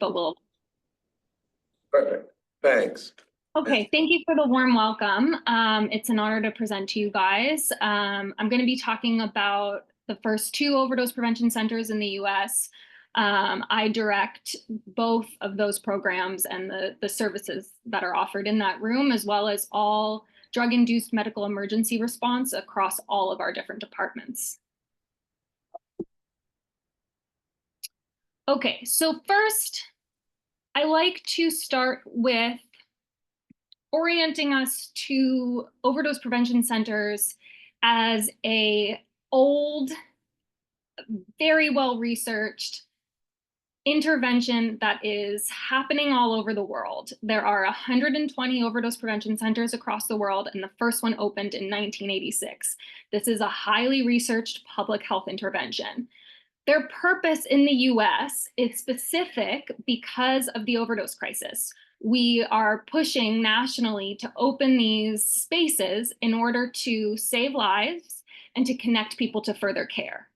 but we'll. Perfect. Thanks. Okay, thank you for the warm welcome. It's an honor to present to you guys. I'm going to be talking about the first two overdose prevention centers in the US. I direct both of those programs and the services that are offered in that room, as well as all drug-induced medical emergency response across all of our different departments. Okay, so first, I like to start with orienting us to overdose prevention centers as a old, very well researched intervention that is happening all over the world. There are 120 overdose prevention centers across the world, and the first one opened in 1986. This is a highly researched public health intervention. Their purpose in the US is specific because of the overdose crisis. We are pushing nationally to open these spaces in order to save lives and to connect people to further care.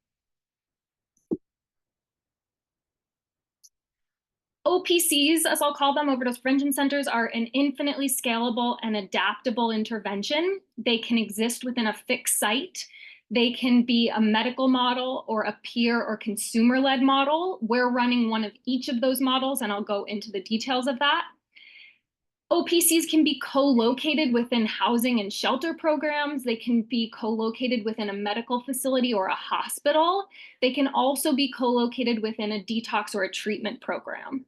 OPCs, as I'll call them, overdose prevention centers, are an infinitely scalable and adaptable intervention. They can exist within a fixed site. They can be a medical model or a peer or consumer-led model. We're running one of each of those models, and I'll go into the details of that. OPCs can be co-located within housing and shelter programs. They can be co-located within a medical facility or a hospital. They can also be co-located within a detox or a treatment program.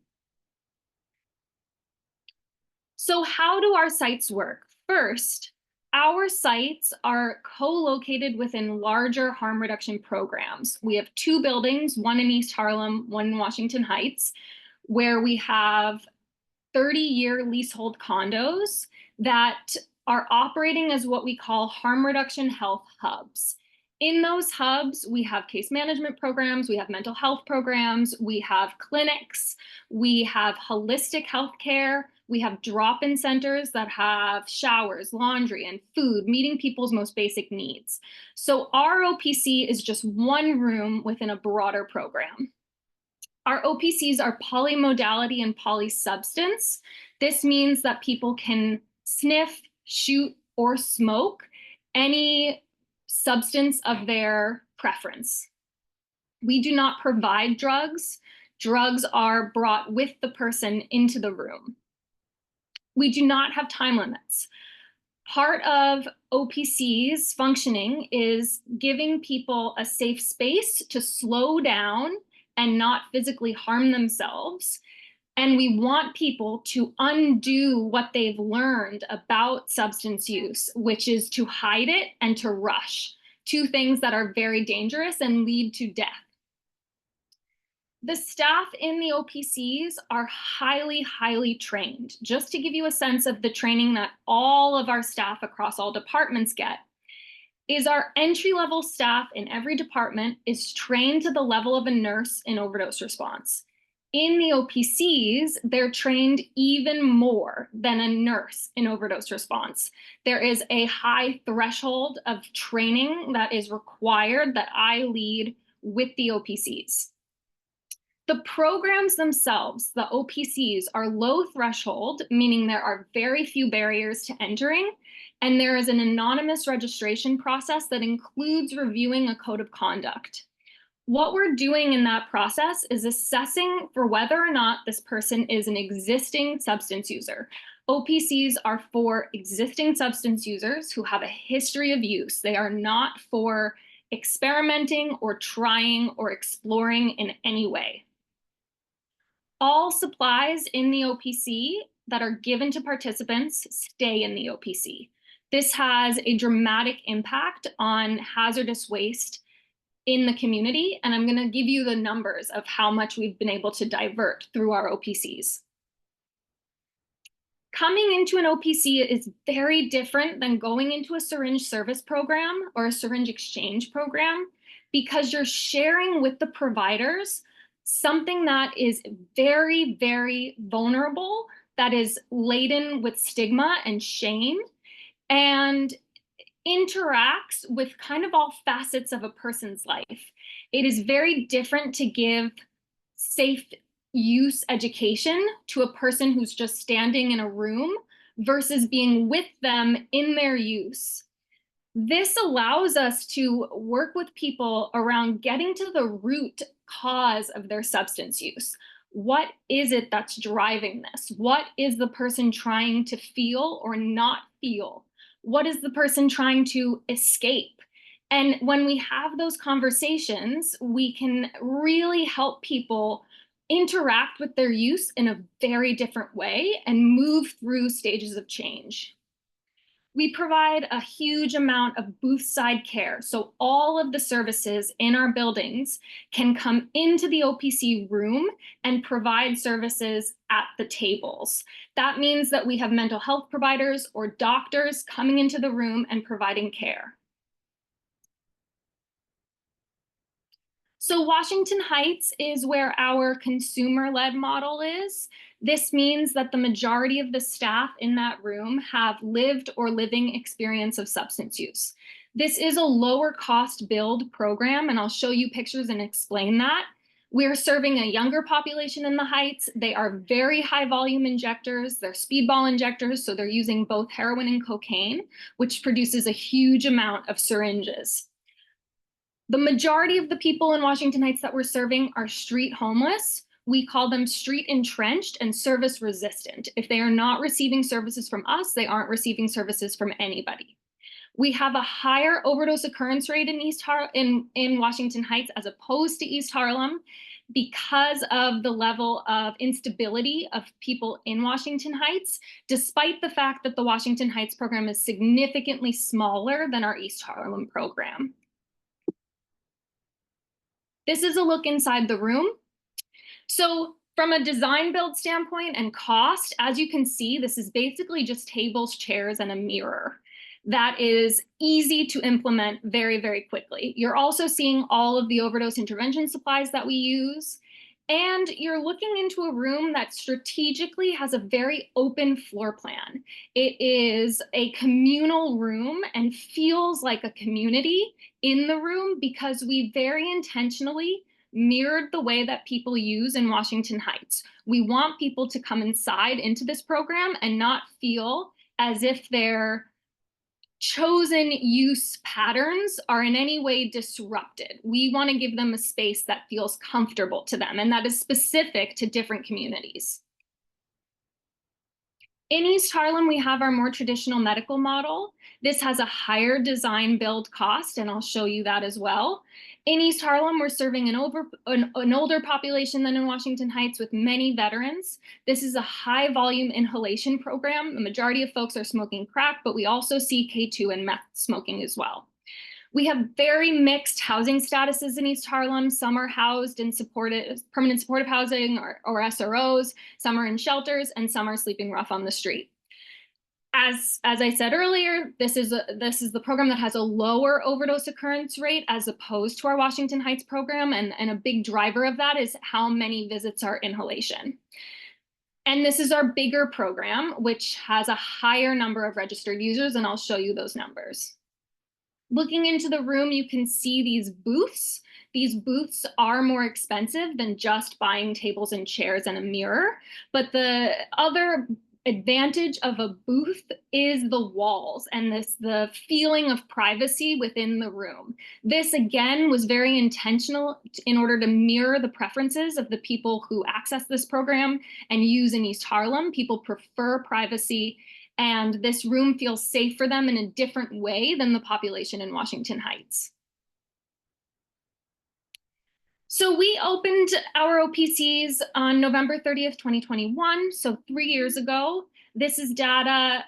So how do our sites work? First, our sites are co-located within larger harm reduction programs. We have two buildings, one in East Harlem, one in Washington Heights, where we have 30-year leasehold condos that are operating as what we call harm reduction health hubs. In those hubs, we have case management programs, we have mental health programs, we have clinics, we have holistic healthcare, we have drop-in centers that have showers, laundry, and food, meeting people's most basic needs. So our OPC is just one room within a broader program. Our OPCs are polymodality and polysubstance. This means that people can sniff, shoot, or smoke any substance of their preference. We do not provide drugs. Drugs are brought with the person into the room. We do not have time limits. Part of OPC's functioning is giving people a safe space to slow down and not physically harm themselves. And we want people to undo what they've learned about substance use, which is to hide it and to rush, two things that are very dangerous and lead to death. The staff in the OPCs are highly, highly trained. Just to give you a sense of the training that all of our staff across all departments get, is our entry-level staff in every department is trained to the level of a nurse in overdose response. In the OPCs, they're trained even more than a nurse in overdose response. There is a high threshold of training that is required that I lead with the OPCs. The programs themselves, the OPCs, are low threshold, meaning there are very few barriers to entering, and there is an anonymous registration process that includes reviewing a code of conduct. What we're doing in that process is assessing for whether or not this person is an existing substance user. OPCs are for existing substance users who have a history of use. They are not for experimenting or trying or exploring in any way. All supplies in the OPC that are given to participants stay in the OPC. This has a dramatic impact on hazardous waste in the community, and I'm going to give you the numbers of how much we've been able to divert through our OPCs. Coming into an OPC is very different than going into a syringe service program or a syringe exchange program, because you're sharing with the providers something that is very, very vulnerable, that is laden with stigma and shame, and interacts with kind of all facets of a person's life. It is very different to give safe use education to a person who's just standing in a room versus being with them in their use. This allows us to work with people around getting to the root cause of their substance use. What is it that's driving this? What is the person trying to feel or not feel? What is the person trying to escape? And when we have those conversations, we can really help people interact with their use in a very different way and move through stages of change. We provide a huge amount of booth side care. So all of the services in our buildings can come into the OPC room and provide services at the tables. That means that we have mental health providers or doctors coming into the room and providing care. So Washington Heights is where our consumer-led model is. This means that the majority of the staff in that room have lived or living experience of substance use. This is a lower cost build program, and I'll show you pictures and explain that. We're serving a younger population in the Heights. They are very high volume injectors. They're speedball injectors, so they're using both heroin and cocaine, which produces a huge amount of syringes. The majority of the people in Washington Heights that we're serving are street homeless. We call them street entrenched and service resistant. If they are not receiving services from us, they aren't receiving services from anybody. We have a higher overdose occurrence rate in Washington Heights as opposed to East Harlem because of the level of instability of people in Washington Heights, despite the fact that the Washington Heights program is significantly smaller than our East Harlem program. This is a look inside the room. So from a design build standpoint and cost, as you can see, this is basically just tables, chairs, and a mirror. That is easy to implement very, very quickly. You're also seeing all of the overdose intervention supplies that we use. And you're looking into a room that strategically has a very open floor plan. It is a communal room and feels like a community in the room because we very intentionally mirrored the way that people use in Washington Heights. We want people to come inside into this program and not feel as if their chosen use patterns are in any way disrupted. We want to give them a space that feels comfortable to them, and that is specific to different communities. In East Harlem, we have our more traditional medical model. This has a higher design build cost, and I'll show you that as well. In East Harlem, we're serving an older population than in Washington Heights with many veterans. This is a high volume inhalation program. The majority of folks are smoking crack, but we also see K2 and meth smoking as well. We have very mixed housing statuses in East Harlem. Some are housed in permanent supportive housing or SROs, some are in shelters, and some are sleeping rough on the street. As I said earlier, this is the program that has a lower overdose occurrence rate as opposed to our Washington Heights program, and a big driver of that is how many visits are inhalation. And this is our bigger program, which has a higher number of registered users, and I'll show you those numbers. Looking into the room, you can see these booths. These booths are more expensive than just buying tables and chairs and a mirror, but the other advantage of a booth is the walls and the feeling of privacy within the room. This again was very intentional in order to mirror the preferences of the people who access this program and use in East Harlem. People prefer privacy, and this room feels safe for them in a different way than the population in Washington Heights. So we opened our OPCs on November 30th, 2021, so 3 years ago. This is data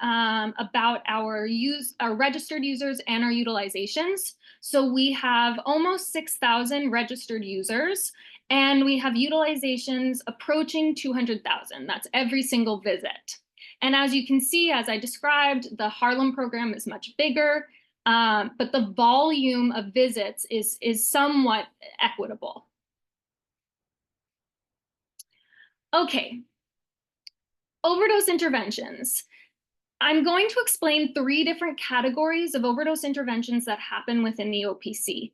about our registered users and our utilizations. So we have almost 6,000 registered users, and we have utilizations approaching 200,000. That's every single visit. And as you can see, as I described, the Harlem program is much bigger, but the volume of visits is somewhat equitable. Okay, overdose interventions. I'm going to explain 3 different categories of overdose interventions that happen within the OPC.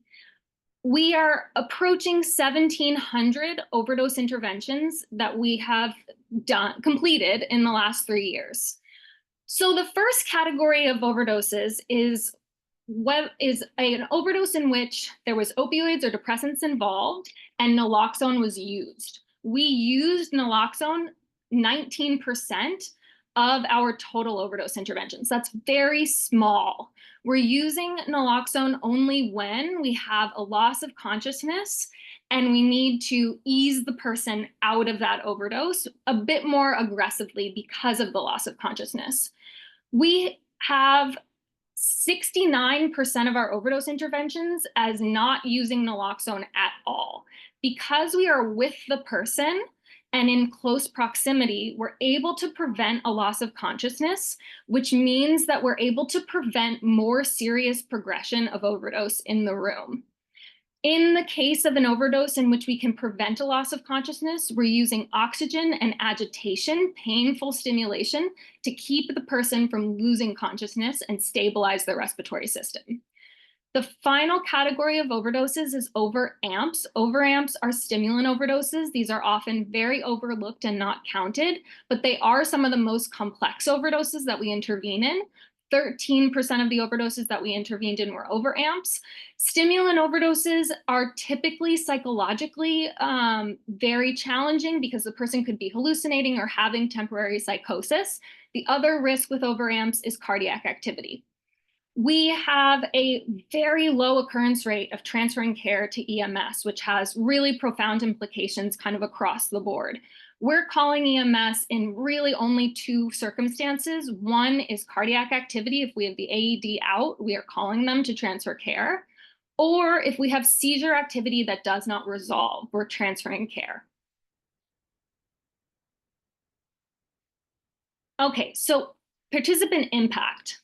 We are approaching 1,700 overdose interventions that we have completed in the last 3 years. So the first category of overdoses is an overdose in which there was opioids or depressants involved and naloxone was used. We used naloxone 19% of our total overdose interventions. That's very small. We're using naloxone only when we have a loss of consciousness and we need to ease the person out of that overdose a bit more aggressively because of the loss of consciousness. We have 69% of our overdose interventions as not using naloxone at all. Because we are with the person and in close proximity, we're able to prevent a loss of consciousness, which means that we're able to prevent more serious progression of overdose in the room. In the case of an overdose in which we can prevent a loss of consciousness, we're using oxygen and agitation, painful stimulation, to keep the person from losing consciousness and stabilize their respiratory system. The final category of overdoses is overamps. Overamps are stimulant overdoses. These are often very overlooked and not counted, but they are some of the most complex overdoses that we intervene in. 13% of the overdoses that we intervened in were overamps. Stimulant overdoses are typically psychologically very challenging because the person could be hallucinating or having temporary psychosis. The other risk with overamps is cardiac activity. We have a very low occurrence rate of transferring care to EMS, which has really profound implications kind of across the board. We're calling EMS in really only two circumstances. One is cardiac activity. If we have the AED out, we are calling them to transfer care. Or if we have seizure activity that does not resolve, we're transferring care. Okay, so participant impact.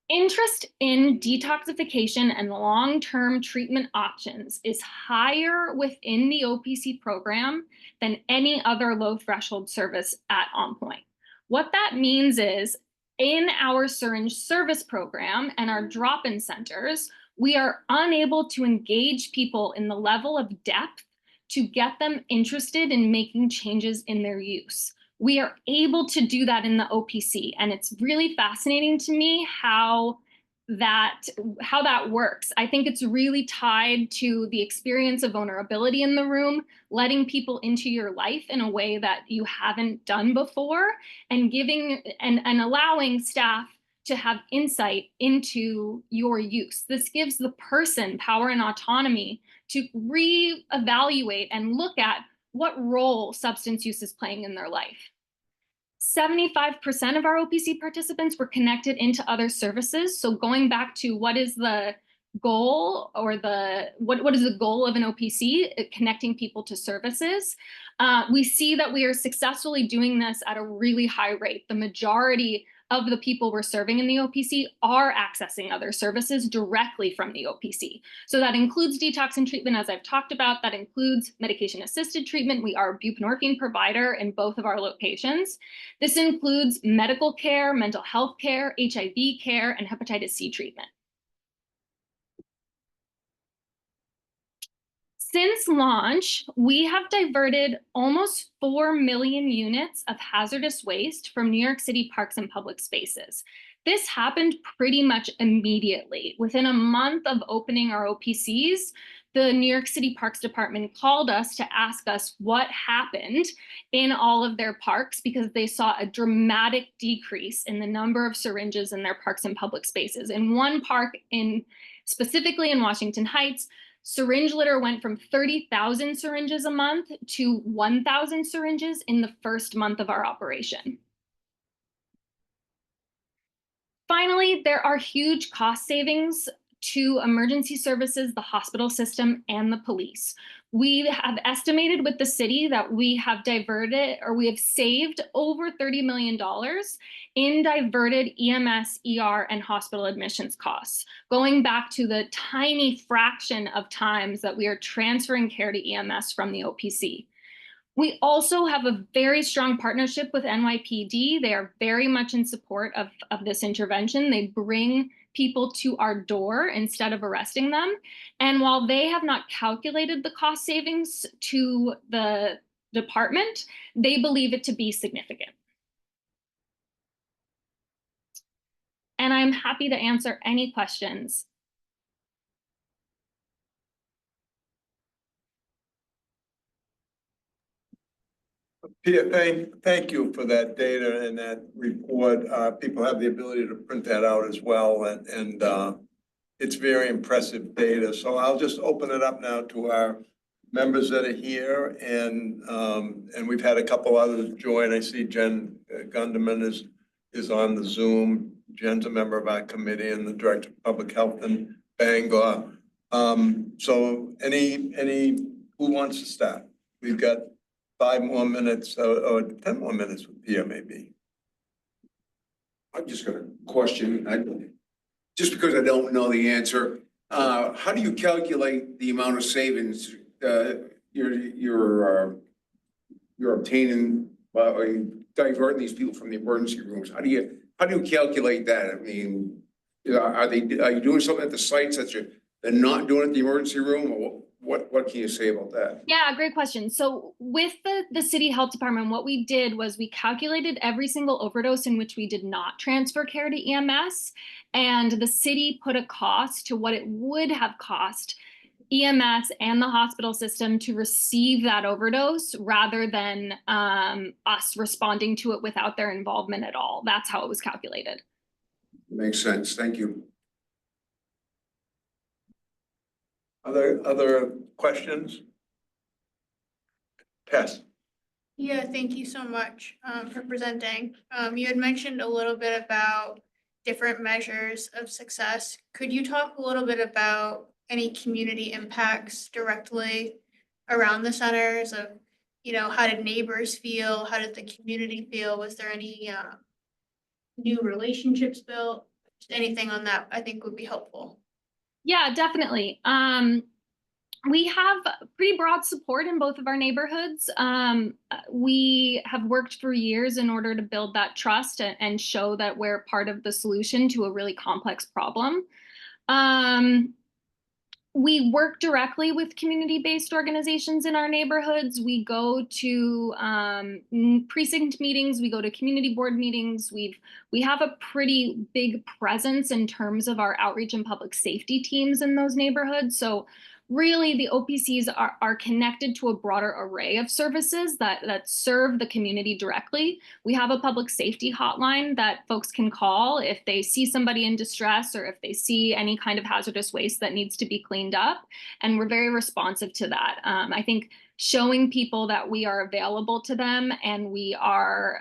Interest in detoxification and long-term treatment options is higher within the OPC program than any other low-threshold service at OnPoint. What that means is in our syringe service program and our drop-in centers, we are unable to engage people in the level of depth to get them interested in making changes in their use. We are able to do that in the OPC, and it's really fascinating to me how that works. I think it's really tied to the experience of vulnerability in the room, letting people into your life in a way that you haven't done before, and giving and allowing staff to have insight into your use. This gives the person power and autonomy to reevaluate and look at what role substance use is playing in their life. 75% of our OPC participants were connected into other services. So going back to what is the goal or what is the goal of an OPC, connecting people to services. We see that we are successfully doing this at a really high rate. The majority of the people we're serving in the OPC are accessing other services directly from the OPC. So that includes detox and treatment, as I've talked about. That includes medication-assisted treatment. We are a buprenorphine provider in both of our locations. This includes medical care, mental health care, HIV care, and hepatitis C treatment. Since launch, we have diverted almost 4 million units of hazardous waste from New York City parks and public spaces. This happened pretty much immediately. Within a month of opening our OPCs, the New York City Parks Department called us to ask us what happened in all of their parks because they saw a dramatic decrease in the number of syringes in their parks and public spaces. In one park, specifically in Washington Heights, syringe litter went from 30,000 syringes a month to 1,000 syringes in the first month of our operation. Finally, there are huge cost savings to emergency services, the hospital system, and the police. We have estimated with the city that we have saved over $30 million in diverted EMS, ER, and hospital admissions costs, going back to the tiny fraction of times that we are transferring care to EMS from the OPC. We also have a very strong partnership with NYPD. They are very much in support of this intervention. They bring people to our door instead of arresting them. And while they have not calculated the cost savings to the department, they believe it to be significant. And I'm happy to answer any questions. Pia, thank you for that data and that report. People have the ability to print that out as well, and it's very impressive data. So I'll just open it up now to our members that are here, and we've had a couple others join. I see Jen Gunderman is on the Zoom. Jen's a member of our committee and the Director of Public Health in Bangor. So who wants to start? We've got 5 more minutes or 10 more minutes with Pia, maybe. I'm just gonna question, just because I don't know the answer, how do you calculate the amount of savings you're obtaining by diverting these people from the emergency rooms? How do you calculate that? I mean, are you doing something at the sites that they're not doing at the emergency room, or what can you say about that? Yeah, great question. So with the city health department, what we did was we calculated every single overdose in which we did not transfer care to EMS, and the city put a cost to what it would have cost EMS and the hospital system to receive that overdose rather than us responding to it without their involvement at all. That's how it was calculated. Makes sense. Thank you. Other questions? Tess. Yeah, thank you so much for presenting. You had mentioned a little bit about different measures of success. Could you talk a little bit about any community impacts directly around the centers of, how did neighbors feel? How did the community feel? Was there any new relationships built? Just anything on that I think would be helpful. Yeah, definitely. We have pretty broad support in both of our neighborhoods. We have worked for years in order to build that trust and show that we're part of the solution to a really complex problem. We work directly with community-based organizations in our neighborhoods. We go to precinct meetings, we go to community board meetings. We have a pretty big presence in terms of our outreach and public safety teams in those neighborhoods. So really the OPCs are connected to a broader array of services that serve the community directly. We have a public safety hotline that folks can call if they see somebody in distress or if they see any kind of hazardous waste that needs to be cleaned up. And we're very responsive to that. I think showing people that we are available to them and we are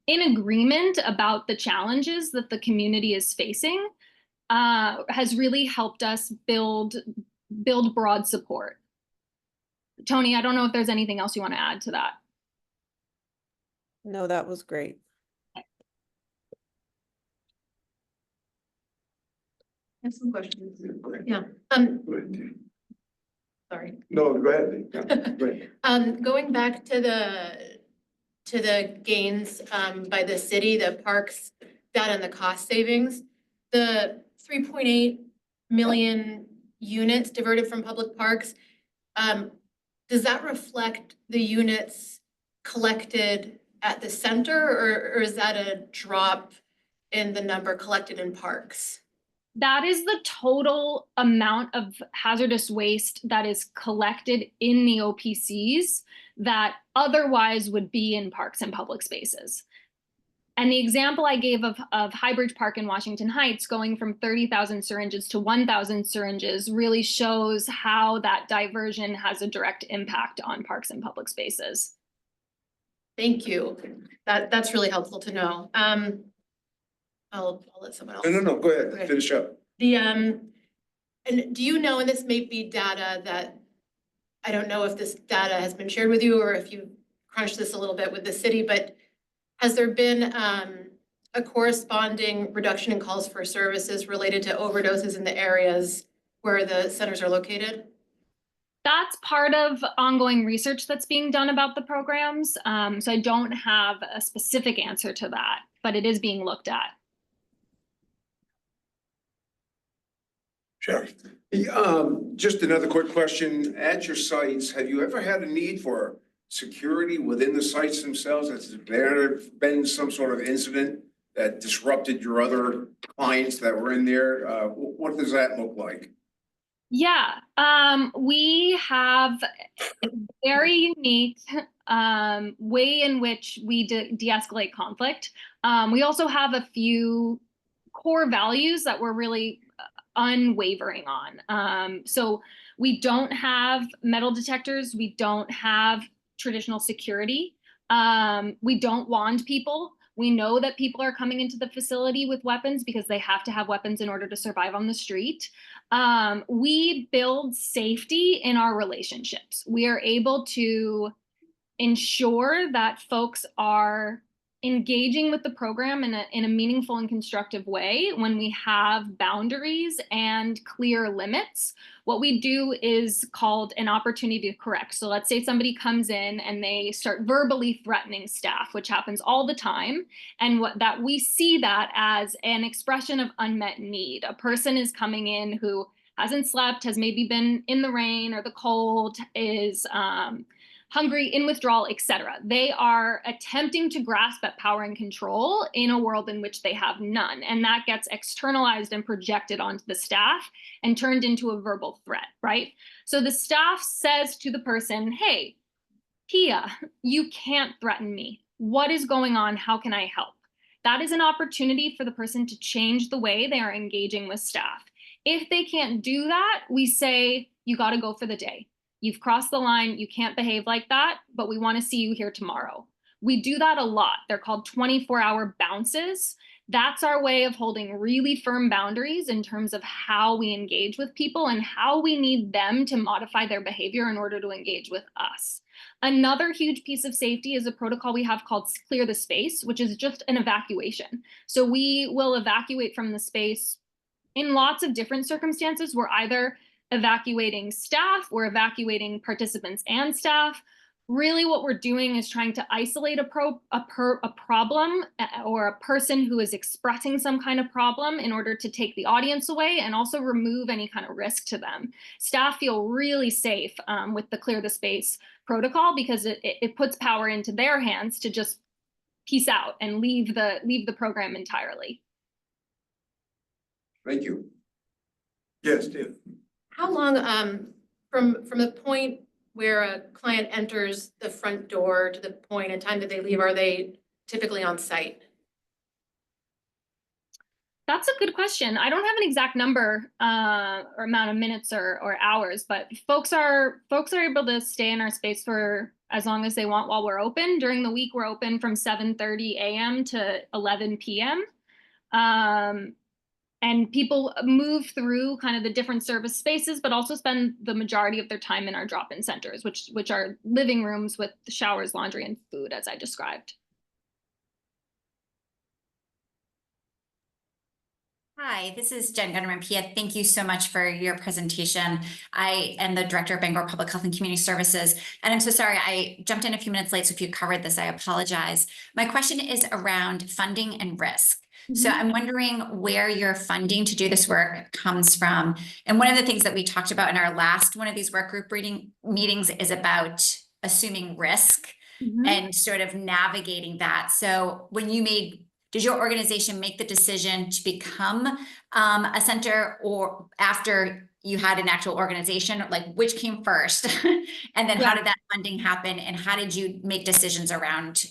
in agreement about the challenges that the community is facing has really helped us build broad support. Tony, I don't know if there's anything else you want to add to that. No, that was great. I have some questions. Yeah. Sorry. No, go ahead. Go ahead. Going back to the gains by the city, the parks data and the cost savings, the 3.8 million units diverted from public parks, does that reflect the units collected at the center, or is that a drop in the number collected in parks? That is the total amount of hazardous waste that is collected in the OPCs that otherwise would be in parks and public spaces. And the example I gave of Highbridge Park in Washington Heights going from 30,000 syringes to 1,000 syringes really shows how that diversion has a direct impact on parks and public spaces. Thank you. That's really helpful to know. I'll let someone else. No, go ahead. Okay. Finish up. And do you know, and this may be data that, I don't know if this data has been shared with you or if you crunched this a little bit with the city, but has there been a corresponding reduction in calls for services related to overdoses in the areas where the centers are located? That's part of ongoing research that's being done about the programs. So I don't have a specific answer to that, but it is being looked at. Sure. Just another quick question. At your sites, have you ever had a need for security within the sites themselves? Has there been some sort of incident that disrupted your other clients that were in there? What does that look like? Yeah, we have a very unique way in which we de-escalate conflict. We also have a few core values that we're really unwavering on. So we don't have metal detectors. We don't have traditional security. We don't wand people. We know that people are coming into the facility with weapons because they have to have weapons in order to survive on the street. We build safety in our relationships. We are able to ensure that folks are engaging with the program in a meaningful and constructive way when we have boundaries and clear limits. What we do is called an opportunity to correct. So let's say somebody comes in and they start verbally threatening staff, which happens all the time. And we see that as an expression of unmet need. A person is coming in who hasn't slept, has maybe been in the rain or the cold, is hungry, in withdrawal, etc. They are attempting to grasp at power and control in a world in which they have none. And that gets externalized and projected onto the staff and turned into a verbal threat, right? So the staff says to the person, hey, Pia, you can't threaten me. What is going on? How can I help? That is an opportunity for the person to change the way they are engaging with staff. If they can't do that, we say, you got to go for the day. You've crossed the line. You can't behave like that, but we want to see you here tomorrow. We do that a lot. They're called 24-hour bounces. That's our way of holding really firm boundaries in terms of how we engage with people and how we need them to modify their behavior in order to engage with us. Another huge piece of safety is a protocol we have called clear the space, which is just an evacuation. So we will evacuate from the space in lots of different circumstances. We're either evacuating staff, we're evacuating participants and staff. Really what we're doing is trying to isolate a problem or a person who is expressing some kind of problem in order to take the audience away and also remove any kind of risk to them. Staff feel really safe with the clear the space protocol because it puts power into their hands to just peace out and leave the program entirely. Thank you. Yes, Steve. How long, from the point where a client enters the front door to the point in time that they leave, are they typically on site? That's a good question. I don't have an exact number or amount of minutes or hours, but folks are able to stay in our space for as long as they want while we're open. During the week, we're open from 7:30 a.m. to 11 p.m. And people move through kind of the different service spaces, but also spend the majority of their time in our drop-in centers, which are living rooms with showers, laundry, and food, as I described. Hi, this is Jen Gunderman Pia. Thank you so much for your presentation. I am the Director of Bangor Public Health and Community Services, and I'm so sorry I jumped in a few minutes late, so if you covered this, I apologize. My question is around funding and risk. So I'm wondering where your funding to do this work comes from. And one of the things that we talked about in our last one of these work group meetings is about assuming risk and sort of navigating that. So when did your organization make the decision to become a center, or after you had an actual organization, like which came first? And then how did that funding happen? And how did you make decisions around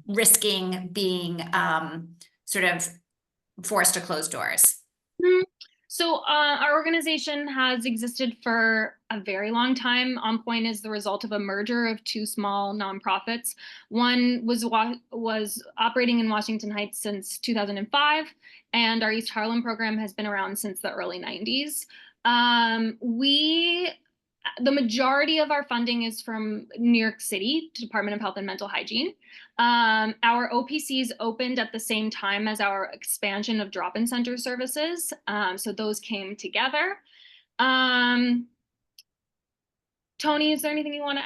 risking being sort of forced to close doors? So our organization has existed for a very long time. On Point is the result of a merger of two small nonprofits. One was operating in Washington Heights since 2005, and our East Harlem program has been around since the early 90s. The majority of our funding is from New York City, Department of Health and Mental Hygiene. Our OPCs opened at the same time as our expansion of drop-in center services. So those came together. Tony, is there anything you want to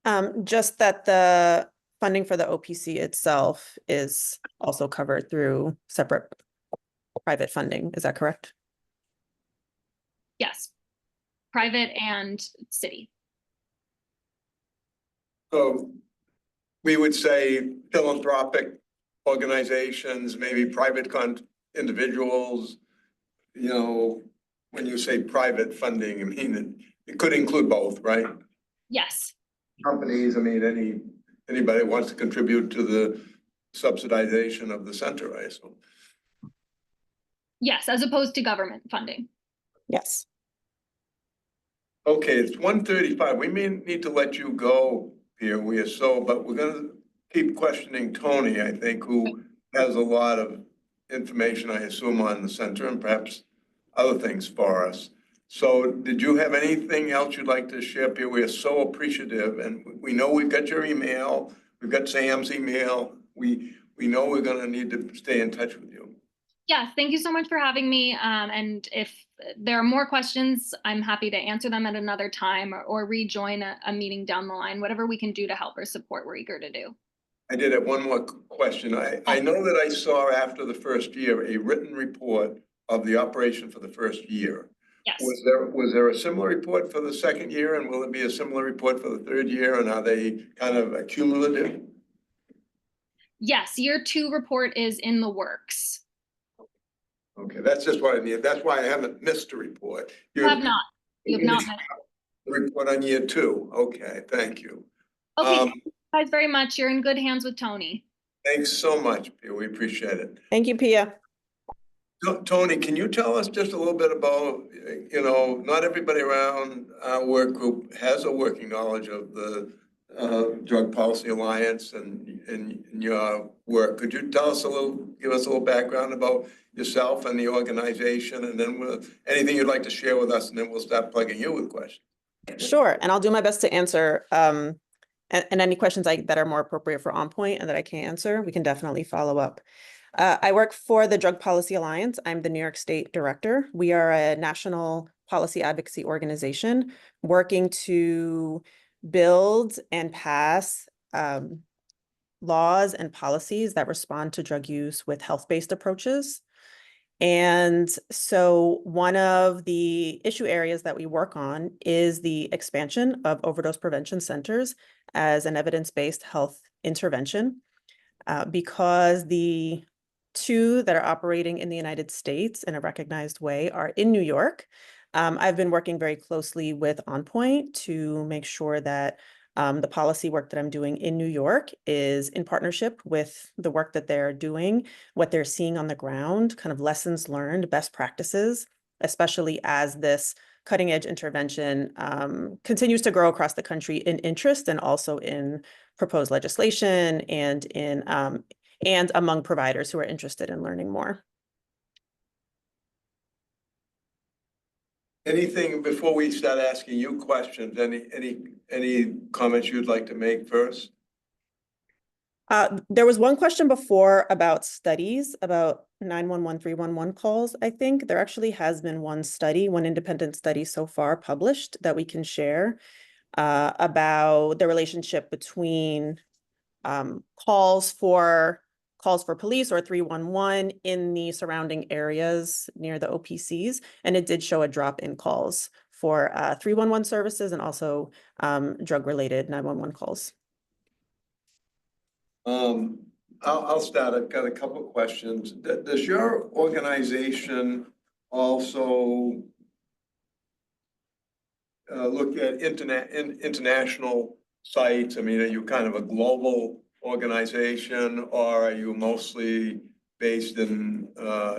add? Just that the funding for the OPC itself is also covered through separate private funding. Is that correct? Yes, private and city. So we would say philanthropic organizations, maybe private individuals, you know, when you say private funding, I mean, it could include both, right? Yes, Companies, I mean, anybody wants to contribute to the subsidization of the center, I assume. yes, as opposed to government funding. Yes. Okay, it's 1:35. We may need to let you go here, but we're gonna keep questioning Tony, I think, who has a lot of information, I assume, on the center and perhaps other things for us. So did you have anything else you'd like to share here? We are so appreciative, and we know we've got your email, we've got Sam's email. We know we're gonna need to stay in touch with you. Yes, thank you so much for having me. And if there are more questions, I'm happy to answer them at another time or rejoin a meeting down the line. Whatever we can do to help or support, we're eager to do. I did have one more question. I know that I saw after the first year, a written report of the operation for the first year. Yes. Was there a similar report for the second year, and will it be a similar report for the third year, and are they kind of accumulative? Yes, year 2 report is in the works. Okay, that's just what I need. That's why I haven't missed a report. You have not. You have not. The report on year 2. Okay, thank you. Okay, thank you guys very much. You're in good hands with Tony. Thanks so much, Pia. We appreciate it. Thank you, Pia. Tony, can you tell us just a little bit about, not everybody around our work group has a working knowledge of the Drug Policy Alliance and your work. Could you tell us give us a little background about yourself and the organization, and then anything you'd like to share with us, and then we'll start plugging you with questions. Sure, and I'll do my best to answer and any questions that are more appropriate for On Point and that I can't answer, we can definitely follow up. I work for the Drug Policy Alliance. I'm the New York State Director. We are a national policy advocacy organization working to build and pass laws and policies that respond to drug use with health-based approaches. And so one of the issue areas that we work on is the expansion of overdose prevention centers as an evidence-based health intervention, because the 2 that are operating in the United States in a recognized way are in New York. I've been working very closely with On Point to make sure that the policy work that I'm doing in New York is in partnership with the work that they're doing, what they're seeing on the ground, kind of lessons learned, best practices, especially as this cutting edge intervention continues to grow across the country in interest and also in proposed legislation and and among providers who are interested in learning more. Anything before we start asking you questions? Any comments you'd like to make first? There was one question before about studies, about 911, 311 calls. I think there actually has been one independent study so far published that we can share about the relationship between calls for police or 311 in the surrounding areas near the OPCs. And it did show a drop in calls for 311 services and also drug-related 911 calls. I'll start. I've got a couple of questions. Does your organization also look at international sites? I mean, are you kind of a global organization, or are you mostly based in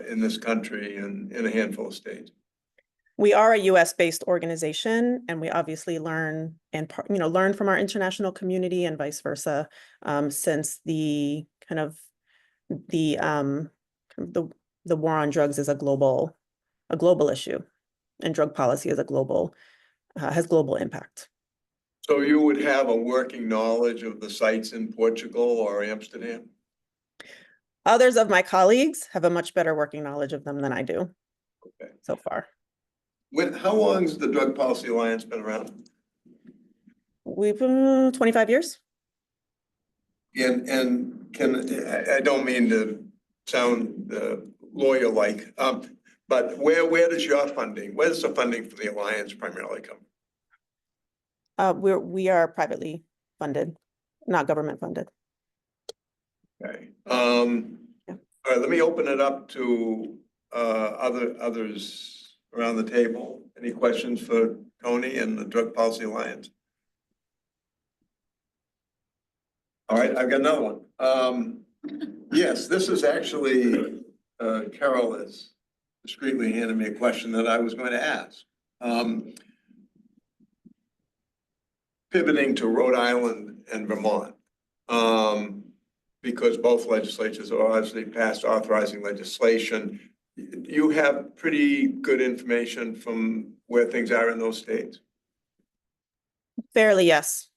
this country and in a handful of states? We are a US-based organization, and we obviously learn from our international community and vice versa, since the war on drugs is a global issue, and drug policy is has global impact. So you would have a working knowledge of the sites in Portugal or Amsterdam? Others of my colleagues have a much better working knowledge of them than I do. Okay. So far. How long has the Drug Policy Alliance been around? We've 25 years. And I don't mean to sound lawyer-like, but where does the funding for the Alliance primarily come? We are privately funded, not government funded. Okay. Yeah. All right, let me open it up to others around the table. Any questions for Tony and the Drug Policy Alliance? All right, I've got another one. Yes, this is actually, Carol has discreetly handed me a question that I was going to ask. Pivoting to Rhode Island and Vermont, because both legislatures are obviously passed authorizing legislation. You have pretty good information from where things are in those states. Fairly, yes.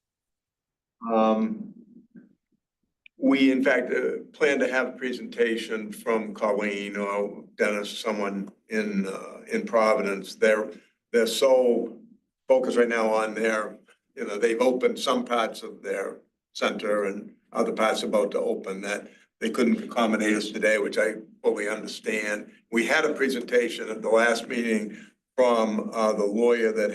We in fact plan to have a presentation from Colleen or Dennis, someone in Providence. They're so focused right now on they've opened some parts of their center and other parts about to open that they couldn't accommodate us today, which I fully understand. We had a presentation at the last meeting from the lawyer that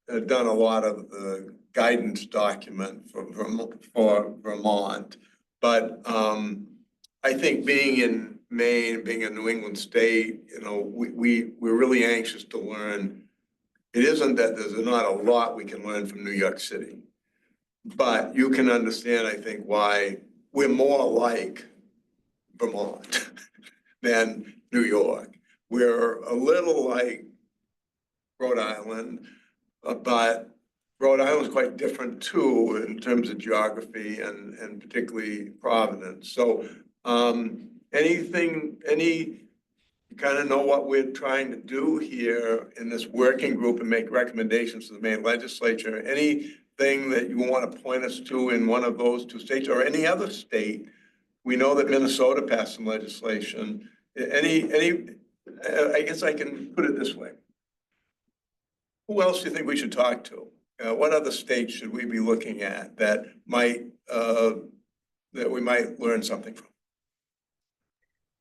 had done a lot of the guidance document for Vermont. But I think being in Maine, being a New England state, we're really anxious to learn. It isn't that there's not a lot we can learn from New York City, but you can understand, I think, why we're more like Vermont than New York. We're a little like Rhode Island, but Rhode Island is quite different too in terms of geography and particularly Providence. So you kind of know what we're trying to do here in this working group and make recommendations to the Maine legislature. Anything that you want to point us to in one of those two states or any other state? We know that Minnesota passed some legislation. I guess I can put it this way. Who else do you think we should talk to? What other states should we be looking at that we might learn something from?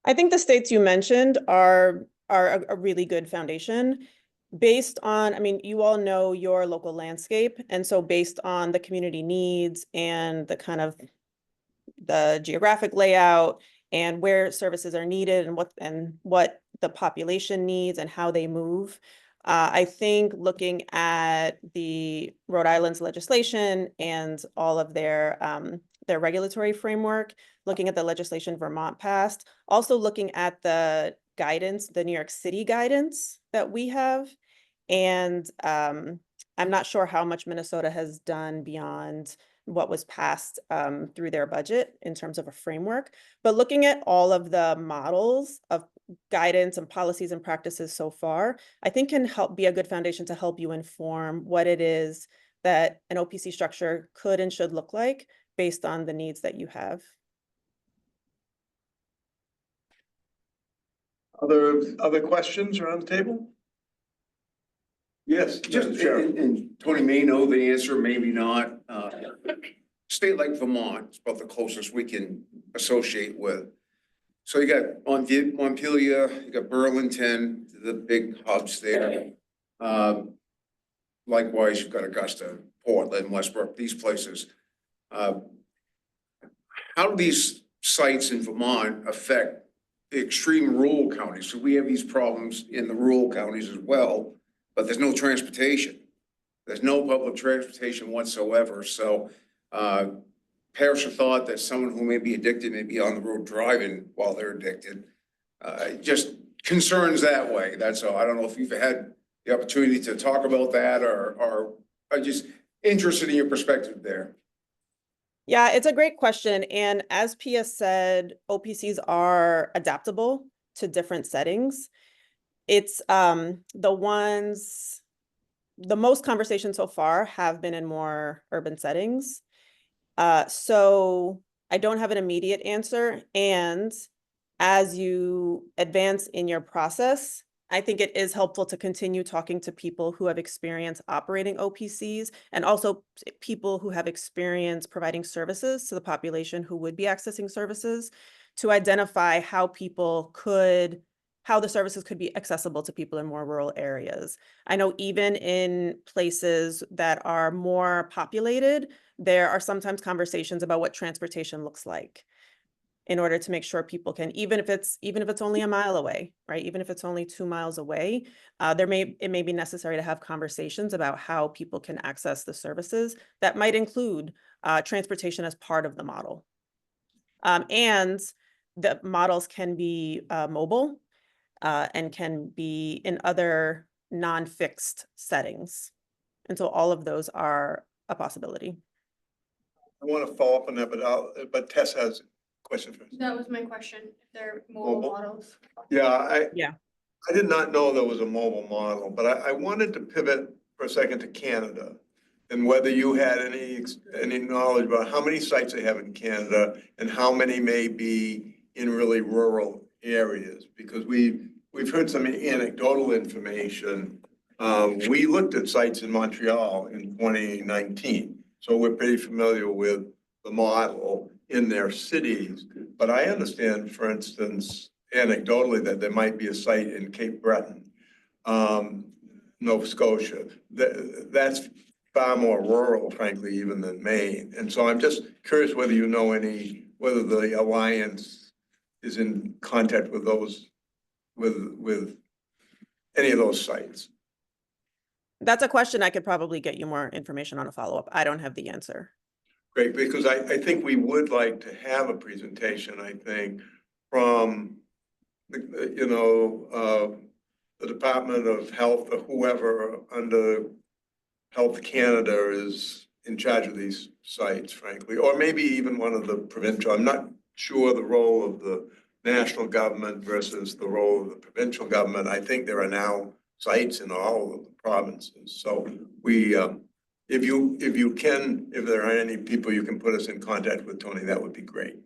I think the states you mentioned are a really good foundation based on, I mean, you all know your local landscape. And so based on the community needs and the kind of the geographic layout and where services are needed and what the population needs and how they move. I think looking at the Rhode Island's legislation and all of their regulatory framework, looking at the legislation Vermont passed, also looking at the guidance, the New York City guidance that we have. And I'm not sure how much Minnesota has done beyond what was passed through their budget in terms of a framework, but looking at all of the models of guidance and policies and practices so far, I think can help be a good foundation to help you inform what it is that an OPC structure could and should look like based on the needs that you have. Other questions around the table? Yes, Just, Sheriff. and Tony may know the answer, maybe not. State like Vermont is about the closest we can associate with. So you got Montpelier, you got Burlington, the big hubs there. Likewise, you've got Augusta, Portland, Westbrook, these places. How do these sites in Vermont affect the extreme rural counties? So we have these problems in the rural counties as well, but there's no transportation. There's no public transportation whatsoever. So perish the thought that someone who may be addicted may be on the road driving while they're addicted. Just concerns that way. That's all. I don't know if you've had the opportunity to talk about that or I'm just interested in your perspective there. Yeah, it's a great question. And as Pia said, OPCs are adaptable to different settings. It's the most conversations so far have been in more urban settings. So I don't have an immediate answer. And as you advance in your process, I think it is helpful to continue talking to people who have experience operating OPCs and also people who have experience providing services to the population who would be accessing services to identify how the services could be accessible to people in more rural areas. I know even in places that are more populated, there are sometimes conversations about what transportation looks like in order to make sure people can, even if it's only a mile away, right? Even if it's only 2 miles away, it may be necessary to have conversations about how people can access the services that might include transportation as part of the model. And the models can be mobile and can be in other non-fixed settings. And so all of those are a possibility. I want to follow up on that, but Tess has a question first. That was my question, if they're mobile Mobile? models. Yeah, Yeah. I did not know there was a mobile model, but I wanted to pivot for a second to Canada. And whether you had any knowledge about how many sites they have in Canada and how many may be in really rural areas, because we've heard some anecdotal information. We looked at sites in Montreal in 2019, so we're pretty familiar with the model in their cities. But I understand, for instance, anecdotally, that there might be a site in Cape Breton, Nova Scotia. That's far more rural, frankly, even than Maine. And so I'm just curious whether you know whether the Alliance is in contact with those, with any of those sites. That's a question I could probably get you more information on a follow-up. I don't have the answer. Great, because I think we would like to have a presentation, I think, from the Department of Health or whoever under Health Canada is in charge of these sites, frankly, or maybe even one of the provincial. I'm not sure the role of the national government versus the role of the provincial government. I think there are now sites in all of the provinces. So we, if there are any people you can put us in contact with, Tony, that would be great.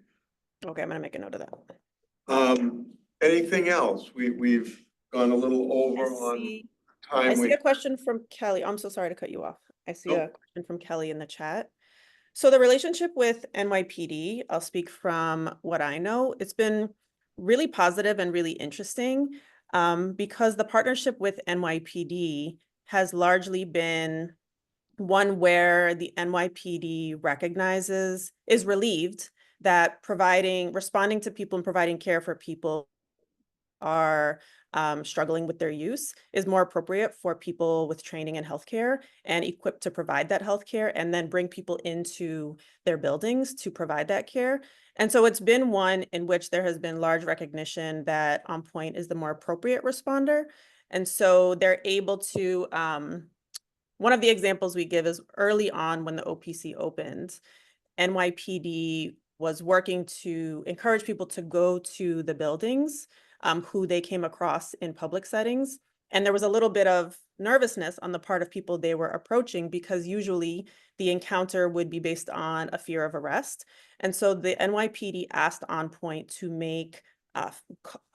Okay, I'm gonna make a note of that. Anything else? We've gone a little over on time. I see a question from Kelly. I'm so sorry to cut you off. I see Nope. a question from Kelly in the chat. So the relationship with NYPD, I'll speak from what I know. It's been really positive and really interesting because the partnership with NYPD has largely been one where the NYPD is relieved that responding to people and providing care for people are struggling with their use is more appropriate for people with training in healthcare and equipped to provide that healthcare and then bring people into their buildings to provide that care. And so it's been one in which there has been large recognition that On Point is the more appropriate responder. And so they're able to, one of the examples we give is early on when the OPC opened, NYPD was working to encourage people to go to the buildings who they came across in public settings. And there was a little bit of nervousness on the part of people they were approaching because usually the encounter would be based on a fear of arrest. And so the NYPD asked On Point to make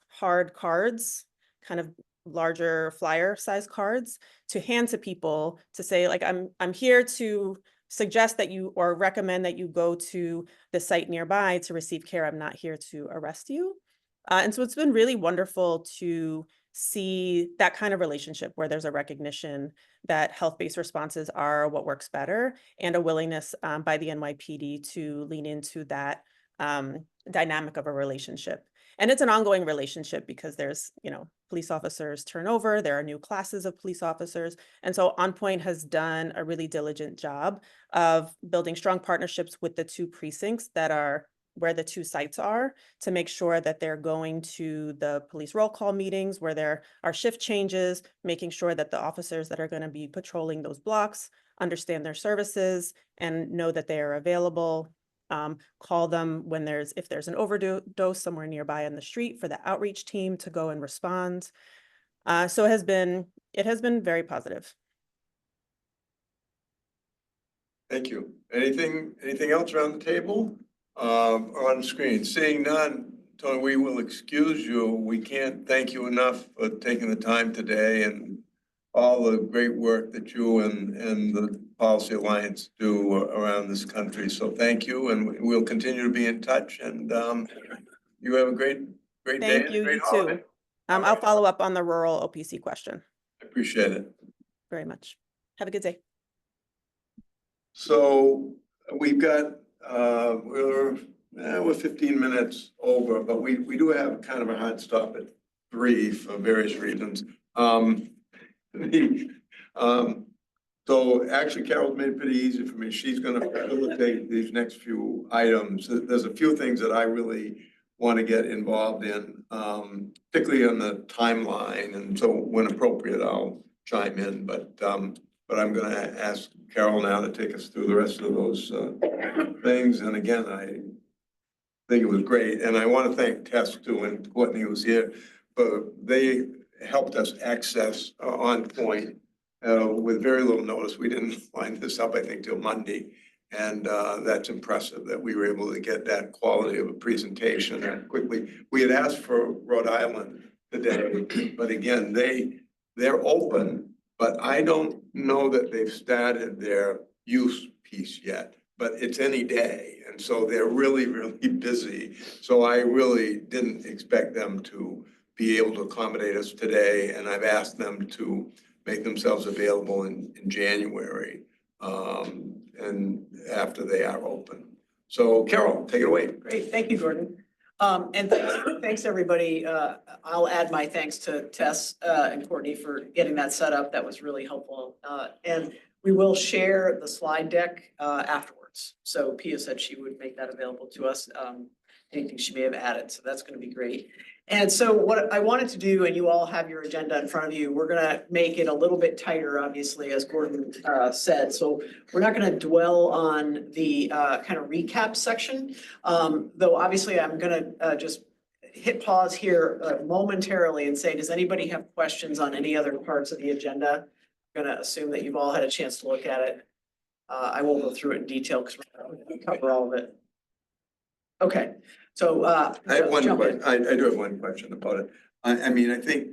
hard cards, kind of larger flyer size cards to hand to people to say, like, I'm here to suggest that you or recommend that you go to the site nearby to receive care. I'm not here to arrest you. And so it's been really wonderful to see that kind of relationship where there's a recognition that health-based responses are what works better and a willingness by the NYPD to lean into that dynamic of a relationship. And it's an ongoing relationship because there's, police officers turnover, there are new classes of police officers. And so On Point has done a really diligent job of building strong partnerships with the two precincts that are where the two sites are to make sure that they're going to the police roll call meetings where there are shift changes, making sure that the officers that are going to be patrolling those blocks understand their services and know that they are available. Call them if there's an overdose somewhere nearby on the street for the outreach team to go and respond. So it has been very positive. Thank you. Anything else around the table? On screen, seeing none, Tony, we will excuse you. We can't thank you enough for taking the time today and all the great work that you and the Policy Alliance do around this country. So thank you, and we'll continue to be in touch, and you have a great day. Thank and you, a great you holiday. too. I'll follow up on the rural OPC question I appreciate it. very much. Have a good day. So we've got, we're 15 minutes over, but we do have kind of a hard stop at 3 for various reasons. So actually Carol's made it pretty easy for me. She's gonna facilitate these next few items. There's a few things that I really want to get involved in, particularly on the timeline. And so when appropriate, I'll chime in, but I'm gonna ask Carol now to take us through the rest of those things. And again, I think it was great. And I want to thank Tess too, and Courtney who was here, but they helped us access on point with very little notice. We didn't line this up, I think, till Monday. And that's impressive that we were able to get that quality of a presentation that quickly. We had asked for Rhode Island today, but again, they're open, but I don't know that they've started their use piece yet, but it's any day. And so they're really, really busy. So I really didn't expect them to be able to accommodate us today. And I've asked them to make themselves available in January, and after they are open. So Carol, take it away. Great, thank you, Gordon. And thanks, everybody. I'll add my thanks to Tess and Courtney for getting that set up. That was really helpful. And we will share the slide deck afterwards. So Pia said she would make that available to us, anything she may have added. So that's going to be great. And so what I wanted to do, and you all have your agenda in front of you, we're going to make it a little bit tighter, obviously, as Gordon said. So we're not going to dwell on the kind of recap section, though obviously I'm going to just hit pause here momentarily and say, does anybody have questions on any other parts of the agenda? I'm going to assume that you've all had a chance to look at it. I won't go through it in detail because we're not going to cover all of it. Okay. So I have one question. I do have one question about it. I mean, I think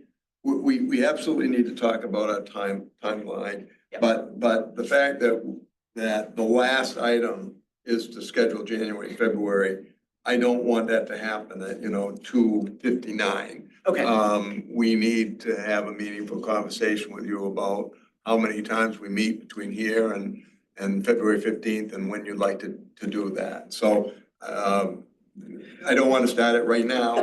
we absolutely need to talk about our timeline, Yep. but the fact that the last item is to schedule January, February, I don't want that to happen at 2:59. Okay. We need to have a meaningful conversation with you about how many times we meet between here and February 15th, and when you'd like to do that. So I don't want to start it right now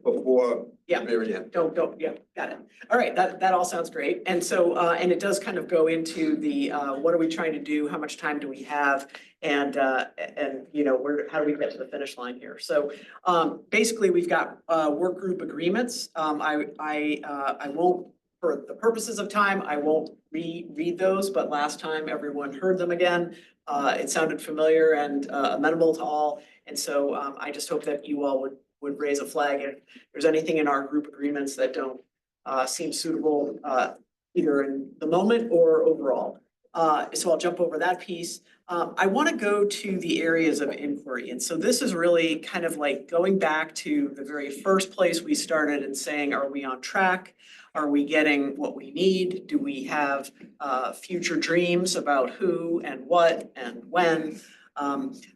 before Yeah. the very end. Don't, yeah, got it. All right, that all sounds great. And so, and it does kind of go into the, what are we trying to do? How much time do we have? And how do we get to the finish line here? So, basically, we've got, work group agreements. I won't, for the purposes of time, I won't read those, but last time everyone heard them again. It sounded familiar and amenable to all. And so I just hope that you all would raise a flag if there's anything in our group agreements that don't seem suitable either in the moment or overall. So I'll jump over that piece. I want to go to the areas of inquiry. And so this is really kind of like going back to the very first place we started and saying, are we on track? Are we getting what we need? Do we have future dreams about who and what and when?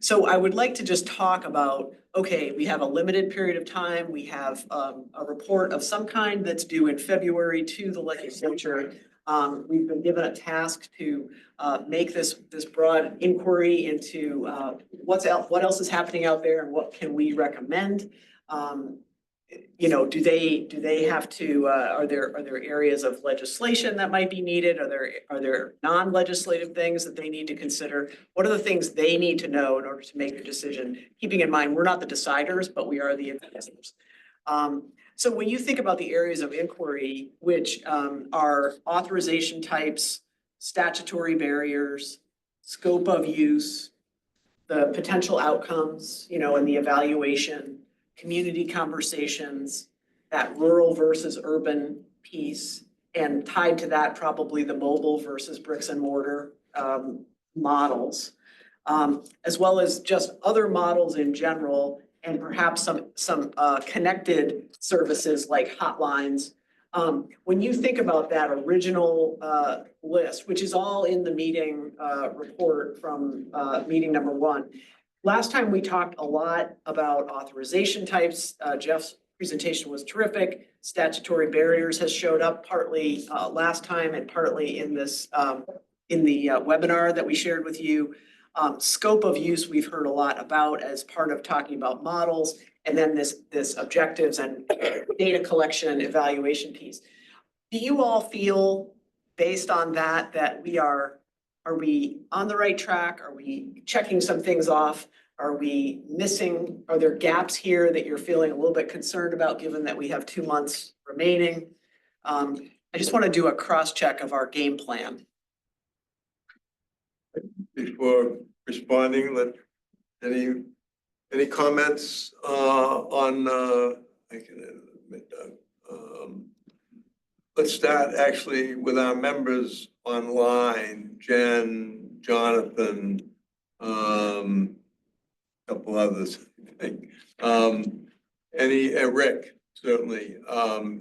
So I would like to just talk about, okay, we have a limited period of time. We have a report of some kind that's due in February to the legislature. We've been given a task to make this broad inquiry into what else is happening out there and what can we recommend. Do they have to, are there areas of legislation that might be needed? Are there non-legislative things that they need to consider? What are the things they need to know in order to make a decision? Keeping in mind, we're not the deciders, but we are the advisors. So when you think about the areas of inquiry, which are authorization types, statutory barriers, scope of use, the potential outcomes, and the evaluation, community conversations, that rural versus urban piece, and tied to that probably the mobile versus bricks and mortar models, as well as just other models in general, and perhaps some connected services like hotlines. When you think about that original list, which is all in the meeting report from meeting number 1, last time we talked a lot about authorization types. Jeff's presentation was terrific. Statutory barriers has showed up partly last time and partly in this in the webinar that we shared with you. Scope of use we've heard a lot about as part of talking about models, and then this objectives and data collection and evaluation piece. Do you all feel, based on that we are we on the right track? Are we checking some things off? Are we missing, are there gaps here that you're feeling a little bit concerned about, given that we have 2 months remaining? I just want to do a cross-check of our game plan. Before responding, any comments on I can admit that. Let's start actually with our members online, Jen, Jonathan, couple others, I think. Rick, certainly.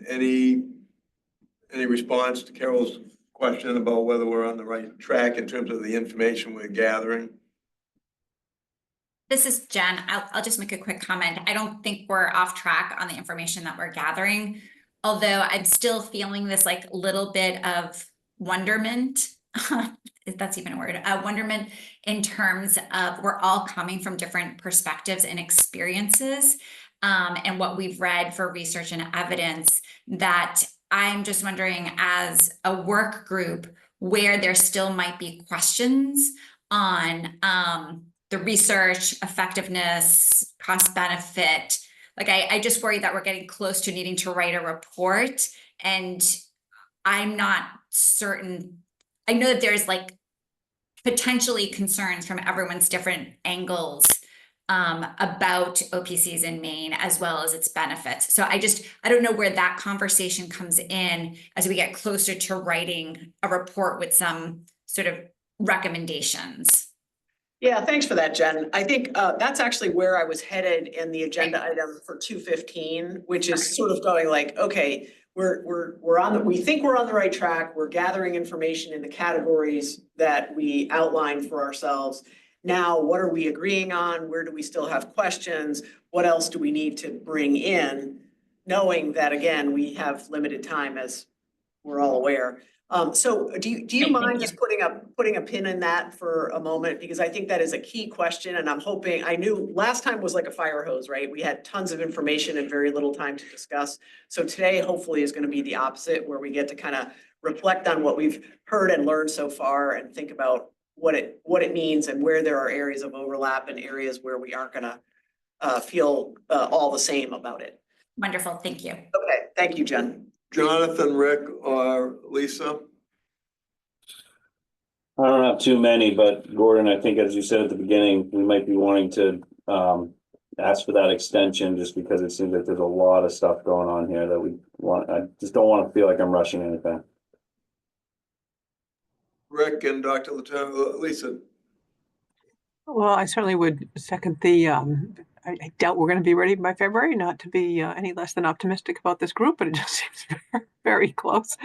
Any response to Carol's question about whether we're on the right track in terms of the information we're gathering? This is Jen. I'll just make a quick comment. I don't think we're off track on the information that we're gathering, although I'm still feeling this like little bit of wonderment, if that's even a word, wonderment in terms of we're all coming from different perspectives and experiences, and what we've read for research and evidence, that I'm just wondering, as a work group, where there still might be questions on the research, effectiveness, cost benefit. Like I just worry that we're getting close to needing to write a report, and I'm not certain. I know that there's like potentially concerns from everyone's different angles about OPCs in Maine, as well as its benefits. So I don't know where that conversation comes in as we get closer to writing a report with some sort of recommendations. Yeah, thanks for that, Jen. I think that's actually where I was headed in the agenda item for 215, which is sort of going like, okay, we think we're on the right track. We're gathering information in the categories that we outlined for ourselves. Now, what are we agreeing on? Where do we still have questions? What else do we need to bring in? Knowing that, again, we have limited time, as we're all aware. So do you mind just putting a pin in that for a moment? Because I think that is a key question, and I'm hoping, I knew last time was like a fire hose, right? We had tons of information and very little time to discuss. So today hopefully is going to be the opposite, where we get to kind of reflect on what we've heard and learned so far and think about what it means and where there are areas of overlap and areas where we aren't going to feel all the same about it. Wonderful, thank you. Okay, thank you, Jen. Jonathan, Rick, or Lisa? I don't have too many, but Gordon, I think as you said at the beginning, we might be wanting to ask for that extension, just because it seems like there's a lot of stuff going on here that we want. I just don't want to feel like I'm rushing anything. Rick and Dr. Letourneau, Lisa. Well, I certainly would second the, I doubt we're going to be ready by February, not to be any less than optimistic about this group, but it just seems very close.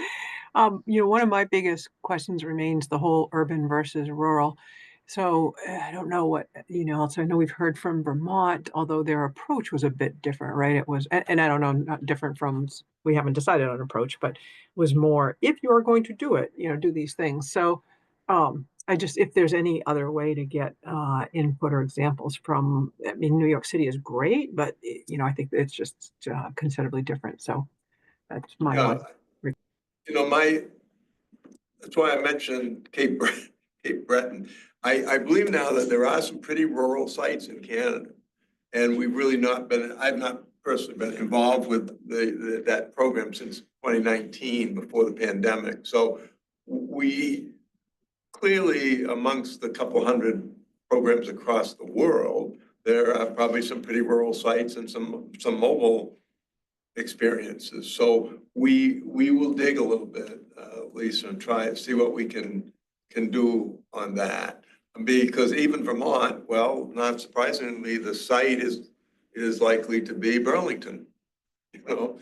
One of my biggest questions remains the whole urban versus rural. So I don't know what, also I know we've heard from Vermont, although their approach was a bit different, right? It was, and I don't know, not different from, we haven't decided on an approach, but was more, if you're going to do it, do these things. So if there's any other way to get input or examples from, New York City is great, but I think it's just considerably different. So that's my one. That's why I mentioned Cape Breton. I believe now that there are some pretty rural sites in Canada, and I've not personally been involved with that program since 2019, before the pandemic. So we clearly, amongst the couple hundred programs across the world, there are probably some pretty rural sites and some mobile experiences. So we will dig a little bit, Lisa, and try and see what we can do on that. Because even Vermont, well, not surprisingly, the site is is likely to be Burlington. You know,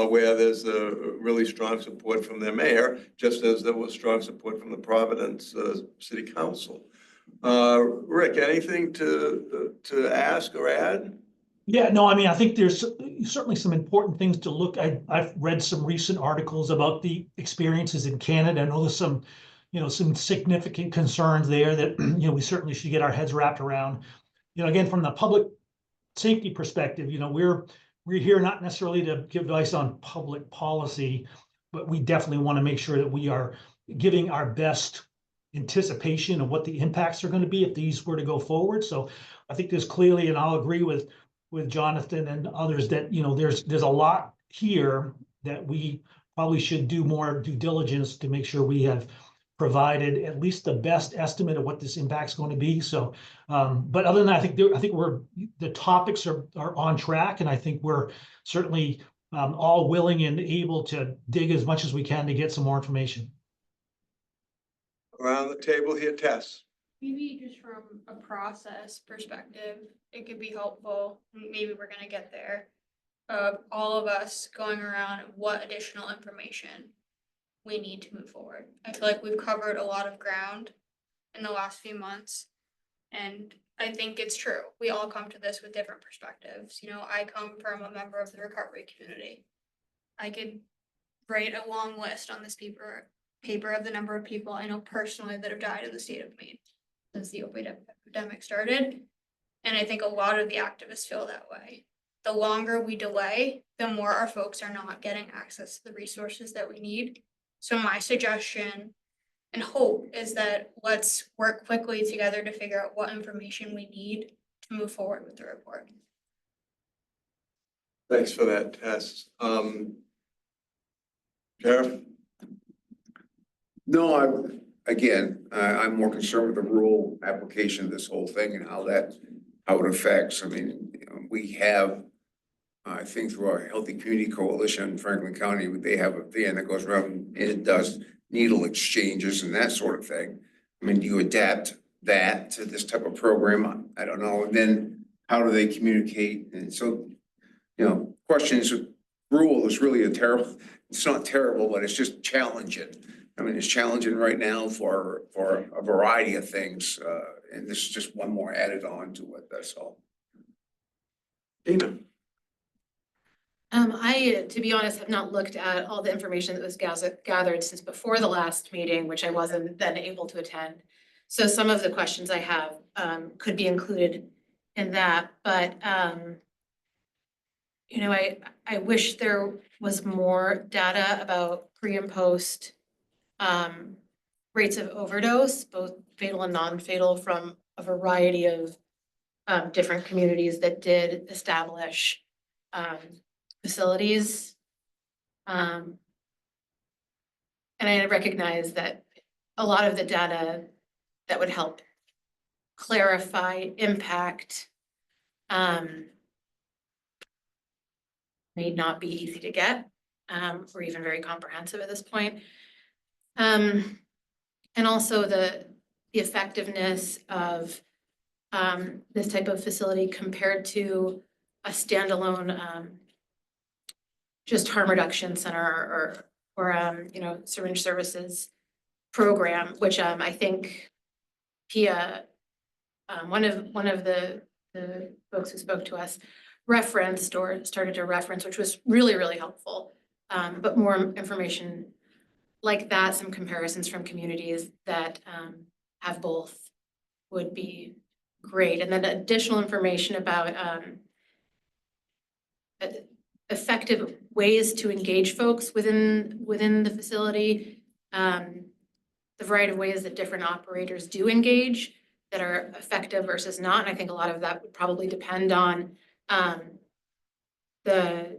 where there's a really strong support from their mayor, just as there was strong support from the Providence City Council. Rick, anything to ask or add? Yeah, no, I mean, I think there's certainly some important things to look. I've read some recent articles about the experiences in Canada. I know there's some, some significant concerns there that, we certainly should get our heads wrapped around. Again, from the public safety perspective, we're here not necessarily to give advice on public policy, but we definitely want to make sure that we are giving our best anticipation of what the impacts are going to be if these were to go forward. So I think there's clearly, and I'll agree with Jonathan and others that, there's a lot here that we probably should do more due diligence to make sure we have provided at least the best estimate of what this impact's going to be. So, but other than that, I think the topics are on track, and I think we're certainly all willing and able to dig as much as we can to get some more information. Around the table here, Tess. Maybe just from a process perspective, it could be helpful, maybe we're gonna get there, of all of us going around what additional information we need to move forward. I feel like we've covered a lot of ground in the last few months, and I think it's true. We all come to this with different perspectives. I come from a member of the recovery community. I could write a long list on this paper of the number of people I know personally that have died in the state of Maine since the opioid epidemic started. And I think a lot of the activists feel that way. The longer we delay, the more our folks are not getting access to the resources that we need. So my suggestion and hope is that let's work quickly together to figure out what information we need to move forward with the report. Thanks for that, Tess. Sheriff? No, I'm more concerned with the rural application of this whole thing and how it affects. I mean, we have, I think through our Healthy Community Coalition in Franklin County, they have a van that goes around and it does needle exchanges and that sort of thing. I mean, do you adapt that to this type of program? I don't know. And then how do they communicate? And so, question is, rural is really it's not terrible, but it's just challenging. I mean, it's challenging right now for a variety of things, and this is just one more added on to it, that's all. Dina? I, to be honest, have not looked at all the information that was gathered since before the last meeting, which I wasn't then able to attend. So some of the questions I have could be included in that, but I wish there was more data about pre and post rates of overdose, both fatal and non-fatal, from a variety of different communities that did establish facilities. And I recognize that a lot of the data that would help clarify impact may not be easy to get, or even very comprehensive at this point. And also the effectiveness of this type of facility compared to a standalone just harm reduction center or syringe services program, which I think Pia, one of the folks who spoke to us, referenced or started to reference, which was really, really helpful. But more information like that, some comparisons from communities that have both would be great. And then additional information about effective ways to engage folks within the facility, the variety of ways that different operators do engage that are effective versus not. And I think a lot of that would probably depend on the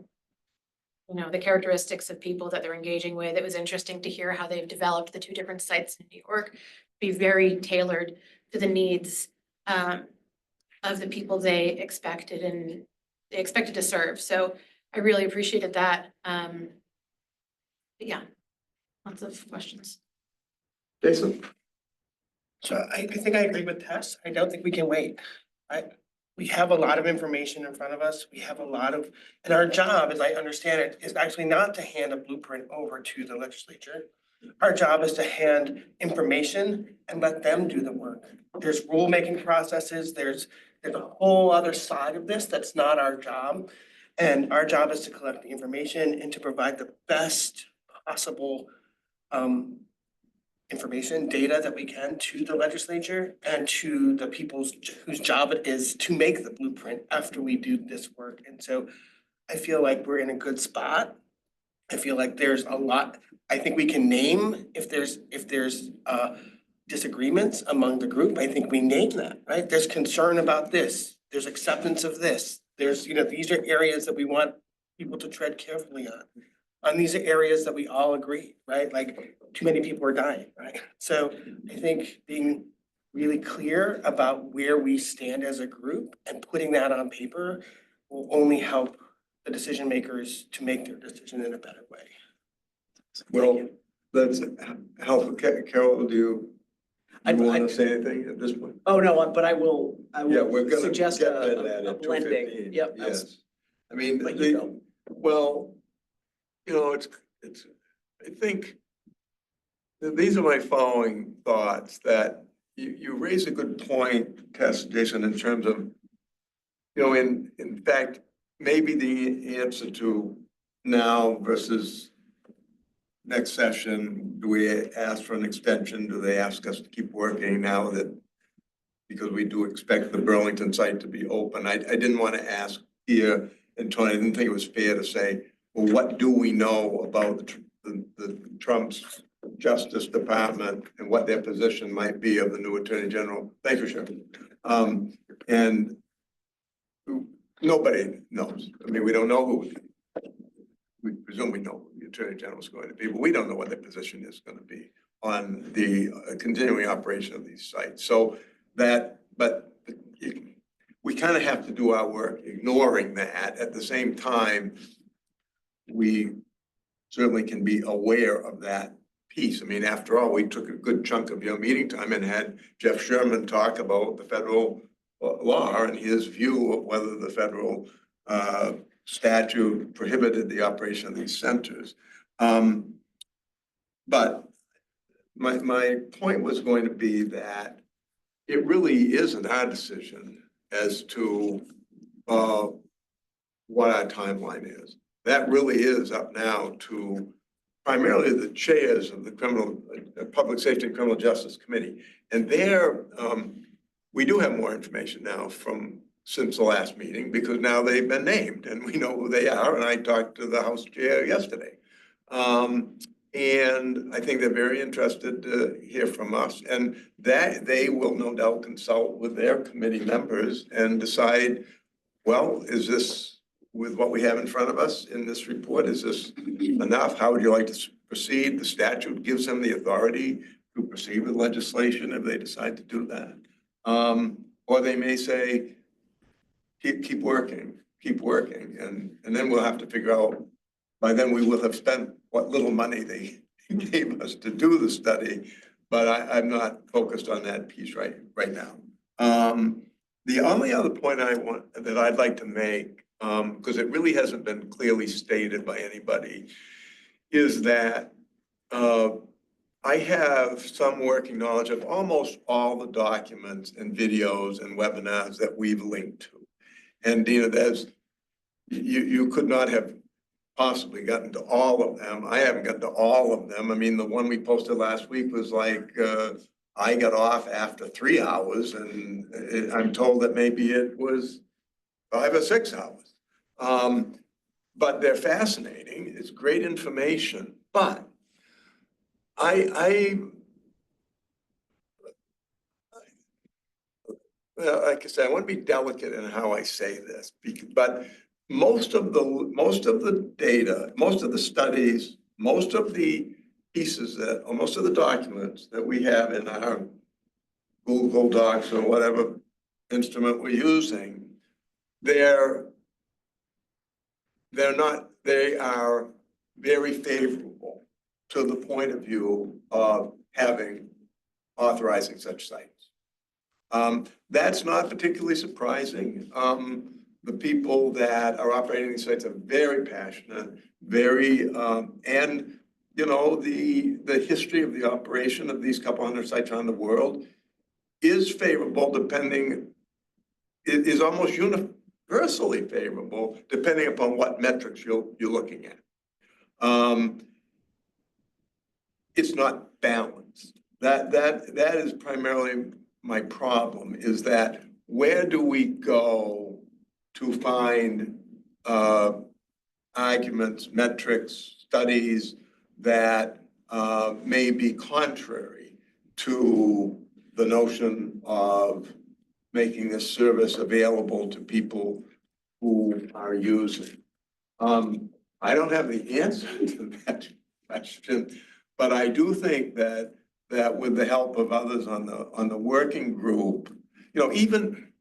characteristics of people that they're engaging with. It was interesting to hear how they've developed the two different sites in New York, be very tailored to the needs of the people they expected to serve. So I really appreciated that. But yeah, lots of questions. Jason? So I think I agree with Tess. I don't think we can wait. we have a lot of information in front of us. We have a lot of, and our job, as I understand it, is actually not to hand a blueprint over to the legislature. Our job is to hand information and let them do the work. There's rulemaking processes, there's a whole other side of this that's not our job. And our job is to collect the information and to provide the best possible information, data that we can to the legislature and to the people whose job it is to make the blueprint after we do this work. And so I feel like we're in a good spot. I feel like there's a lot, I think we can name if there's disagreements among the group. I think we name that, right? There's concern about this, there's acceptance of this. There's, these are areas that we want people to tread carefully on. And these are areas that we all agree, right? Like too many people are dying, right? So I think being really clear about where we stand as a group and putting that on paper will only help the decision makers to make their decision in a better way. Well, let's help. Carol, do you want to say anything at this point? Oh, no, but I will Yeah, we're gonna suggest get to a that at blending. 2:15. Yep. Yes. I mean, Let you go. well, it's, I think that these are my following thoughts that you raise a good point, Jason, in terms of, in fact, maybe the answer to now versus next session, do we ask for an extension? Do they ask us to keep working now that, because we do expect the Burlington site to be open? I didn't want to ask here, and Tony, I didn't think it was fair to say, well, what do we know about the Trump's Justice Department and what their position might be of the new Attorney General? Thank you, Sharon. And nobody knows. I mean, we don't know who, we presume we know who the Attorney General is going to be, but we don't know what their position is going to be on the continuing operation of these sites. So that, but we kind of have to do our work ignoring that. At the same time, we certainly can be aware of that piece. I mean, after all, we took a good chunk of your meeting time and had Jeff Sherman talk about the federal law and his view of whether the federal statute prohibited the operation of these centers. But my point was going to be that it really isn't our decision as to what our timeline is. That really is up now to primarily the chairs of the Public Safety and Criminal Justice Committee. And there, we do have more information now since the last meeting, because now they've been named and we know who they are. And I talked to the House chair yesterday. And I think they're very interested to hear from us, and that they will no doubt consult with their committee members and decide, well, is this, with what we have in front of us in this report, is this enough? How would you like to proceed? The statute gives them the authority to proceed with legislation if they decide to do that. Or they may say, keep working, and then we'll have to figure out, by then we will have spent what little money they gave us to do the study, but I'm not focused on that piece right now. The only other point that I'd like to make, because it really hasn't been clearly stated by anybody, is that I have some working knowledge of almost all the documents and videos and webinars that we've linked to. And Dina, you could not have possibly gotten to all of them. I haven't gotten to all of them. I mean, the one we posted last week was like, I got off after 3 hours, and I'm told that maybe it was 5 or 6 hours. But they're fascinating. It's great information. But well, like I said, I want to be delicate in how I say this, but most of the data, most of the studies, most of the pieces or most of the documents that we have in our Google Docs or whatever instrument we're using, they are very favorable to the point of view of authorizing such sites. That's not particularly surprising. The people that are operating these sites are very passionate, and you know, the history of the operation of these couple hundred sites around the world is favorable it is almost universally favorable depending upon what metrics you're looking at. It's not balanced. That is primarily my problem, is that where do we go to find arguments, metrics, studies that may be contrary to the notion of making this service available to people who are using. I don't have the answer to that question, but I do think that with the help of others on the working group, you know, even,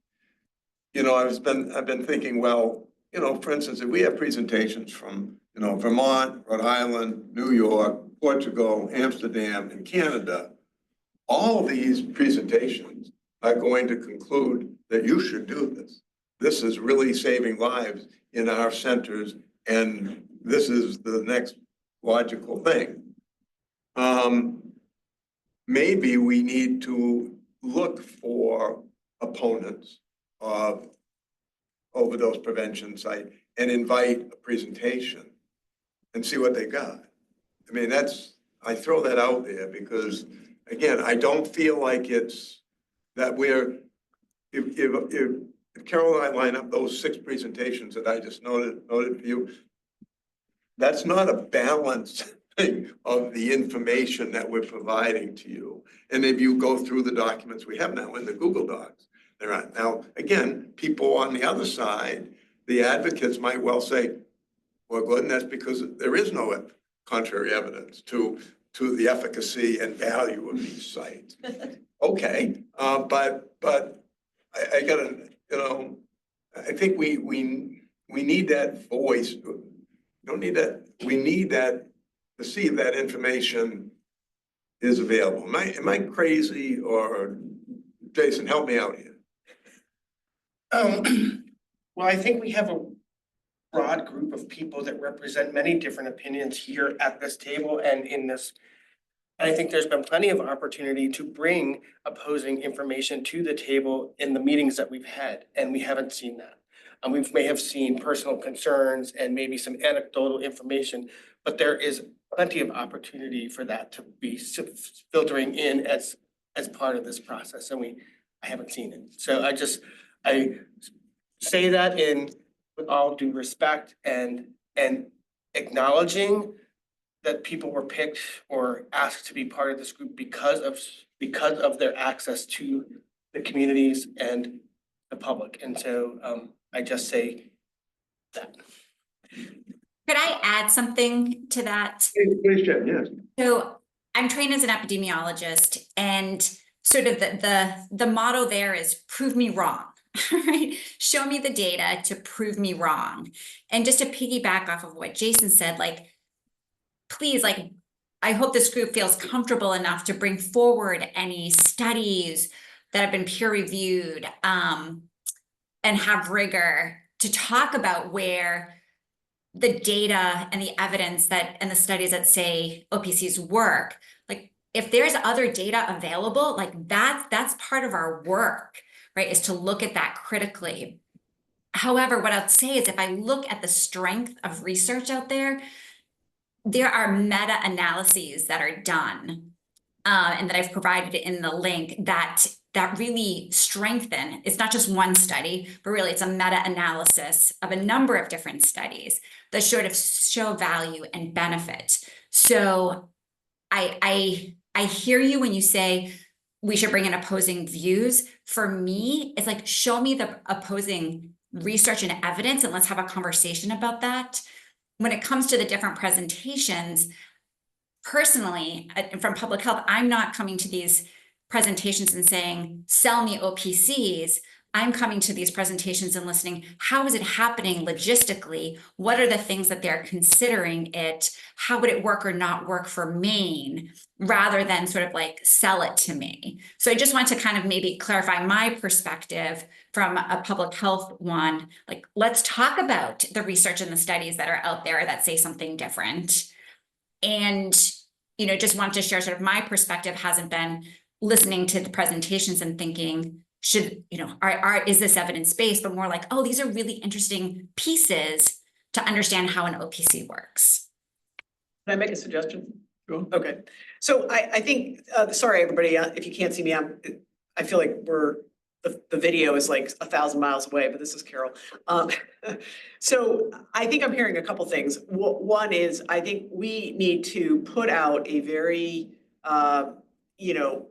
you know, I've been thinking, well, you know, for instance, if we have presentations from, you know, Vermont, Rhode Island, New York, Portugal, Amsterdam, and Canada, all these presentations are going to conclude that you should do this. This is really saving lives in our centers, and this is the next logical thing. Maybe we need to look for opponents of overdose prevention site and invite a presentation and see what they got. I mean, I throw that out there because, again, I don't feel like it's that if Carol and I line up those 6 presentations that I just noted for you, that's not a balanced thing of the information that we're providing to you. And if you go through the documents we have now in the Google Docs, there are now, again, people on the other side, the advocates might well say, well, good, and that's because there is no contrary evidence to the efficacy and value of these sites. Okay, but I gotta, you know, I think we need that voice. We don't need that. We need that to see if that information is available. Am I crazy, or Jason, help me out here? Well, I think we have a broad group of people that represent many different opinions here at this table and in this. And I think there's been plenty of opportunity to bring opposing information to the table in the meetings that we've had, and we haven't seen that. And we may have seen personal concerns and maybe some anecdotal information, but there is plenty of opportunity for that to be filtering in as part of this process, and I haven't seen it. So I say that with all due respect and acknowledging that people were picked or asked to be part of this group because of their access to the communities and the public. And so I just say that. Could I add something to that? Please, Jen, yes. So I'm trained as an epidemiologist, and sort of the motto there is prove me wrong, right? Show me the data to prove me wrong. And just to piggyback off of what Jason said, like, please, like, I hope this group feels comfortable enough to bring forward any studies that have been peer reviewed and have rigor to talk about where the data and the evidence and the studies that say OPCs work. Like, if there's other data available, like that's part of our work, right? Is to look at that critically. However, what I'd say is if I look at the strength of research out there are meta-analyses that are done and that I've provided in the link that really strengthen. It's not just one study, but really it's a meta-analysis of a number of different studies that sort of show value and benefit. So I hear you when you say we should bring in opposing views. For me, it's like, show me the opposing research and evidence, and let's have a conversation about that. When it comes to the different presentations, personally, from public health, I'm not coming to these presentations and saying, sell me OPCs. I'm coming to these presentations and listening. How is it happening logistically? What are the things that they're considering it? How would it work or not work for Maine, rather than sort of like sell it to me? So I just want to kind of maybe clarify my perspective from a public health one. Like, let's talk about the research and the studies that are out there that say something different. And, you know, just want to share sort of my perspective hasn't been listening to the presentations and thinking, should, you know, is this evidence-based, but more like, oh, these are really interesting pieces to understand how an OPC works. Can I make a suggestion? Sure. Okay, so I think, sorry, everybody, if you can't see me, I feel like the video is like 1,000 miles away, but this is Carol. So I think I'm hearing a couple things. One is, I think we need to put out a very, you know,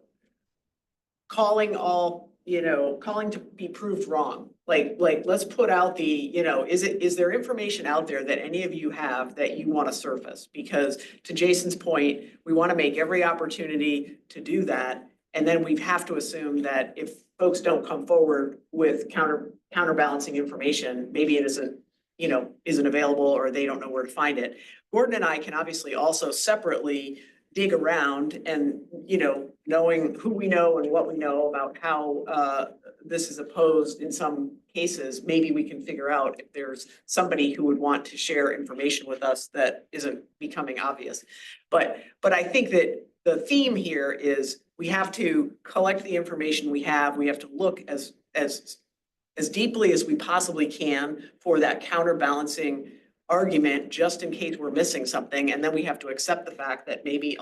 calling to be proved wrong. Like, let's put out the, you know, is there information out there that any of you have that you want to surface? Because to Jason's point, we want to make every opportunity to do that. And then we have to assume that if folks don't come forward with counterbalancing information, maybe it isn't available, or they don't know where to find it. Gordon and I can obviously also separately dig around and, you know, knowing who we know and what we know about how this is opposed in some cases, maybe we can figure out if there's somebody who would want to share information with us that isn't becoming obvious. But I think that the theme here is we have to collect the information we have. We have to look as deeply as we possibly can for that counterbalancing argument, just in case we're missing something. And then we have to accept the fact that maybe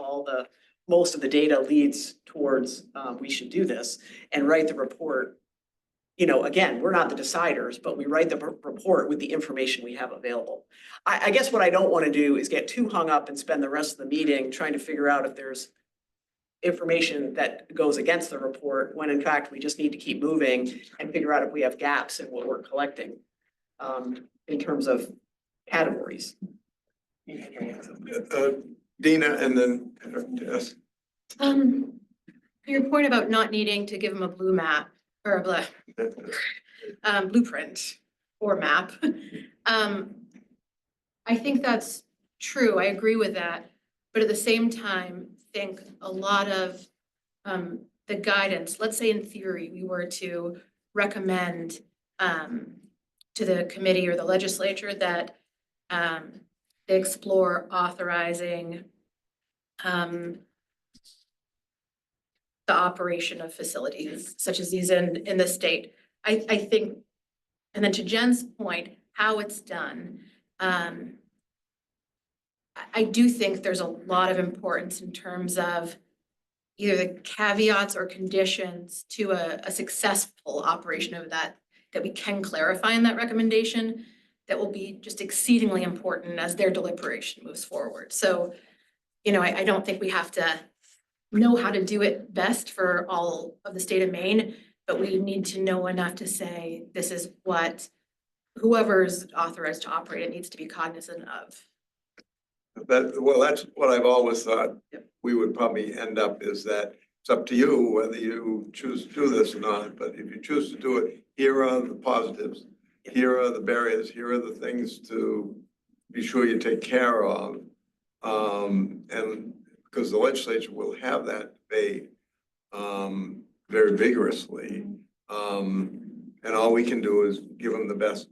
most of the data leads towards we should do this, and write the report. You know, again, we're not the deciders, but we write the report with the information we have available. I guess what I don't want to do is get too hung up and spend the rest of the meeting trying to figure out if there's information that goes against the report, when in fact we just need to keep moving and figure out if we have gaps in what we're collecting in terms of categories. Dina, and then yes. Your point about not needing to give them a blue map or a blueprint or map. I think that's true. I agree with that. But at the same time, I think a lot of the guidance, let's say in theory, we were to recommend to the committee or the legislature that they explore authorizing the operation of facilities such as these in the state. I think, and then to Jen's point, how it's done, I do think there's a lot of importance in terms of either the caveats or conditions to a successful operation of that we can clarify in that recommendation that will be just exceedingly important as their deliberation moves forward. So, you know, I don't think we have to know how to do it best for all of the state of Maine, but we need to know enough to say this is what whoever's authorized to operate it needs to be cognizant of. That's what I've always thought. Yep. We would probably end up is that it's up to you whether you choose to do this or not. But if you choose to do it, here are the positives. Yep. Here are the barriers. Here are the things to be sure you take care of. And because the legislature will have that debate very vigorously. And all we can do is give them the best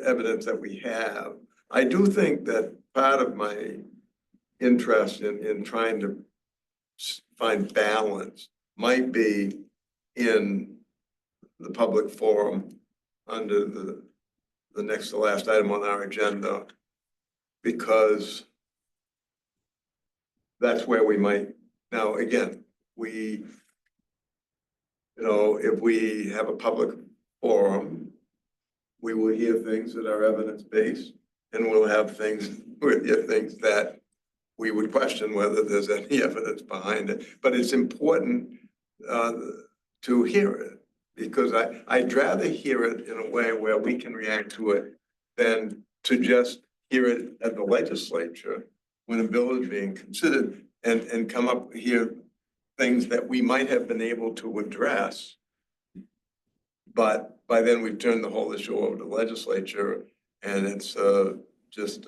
evidence that we have. I do think that part of my interest in trying to find balance might be in the public forum under the next to last item on our agenda, because that's where we might, now again, if we have a public forum, we will hear things that are evidence-based, and we'll have things that we would question whether there's any evidence behind it. But it's important to hear it, because I'd rather hear it in a way where we can react to it than to just hear it at the legislature when a bill is being considered and come up here things that we might have been able to address But by then we've turned the whole issue over to the legislature, and it's just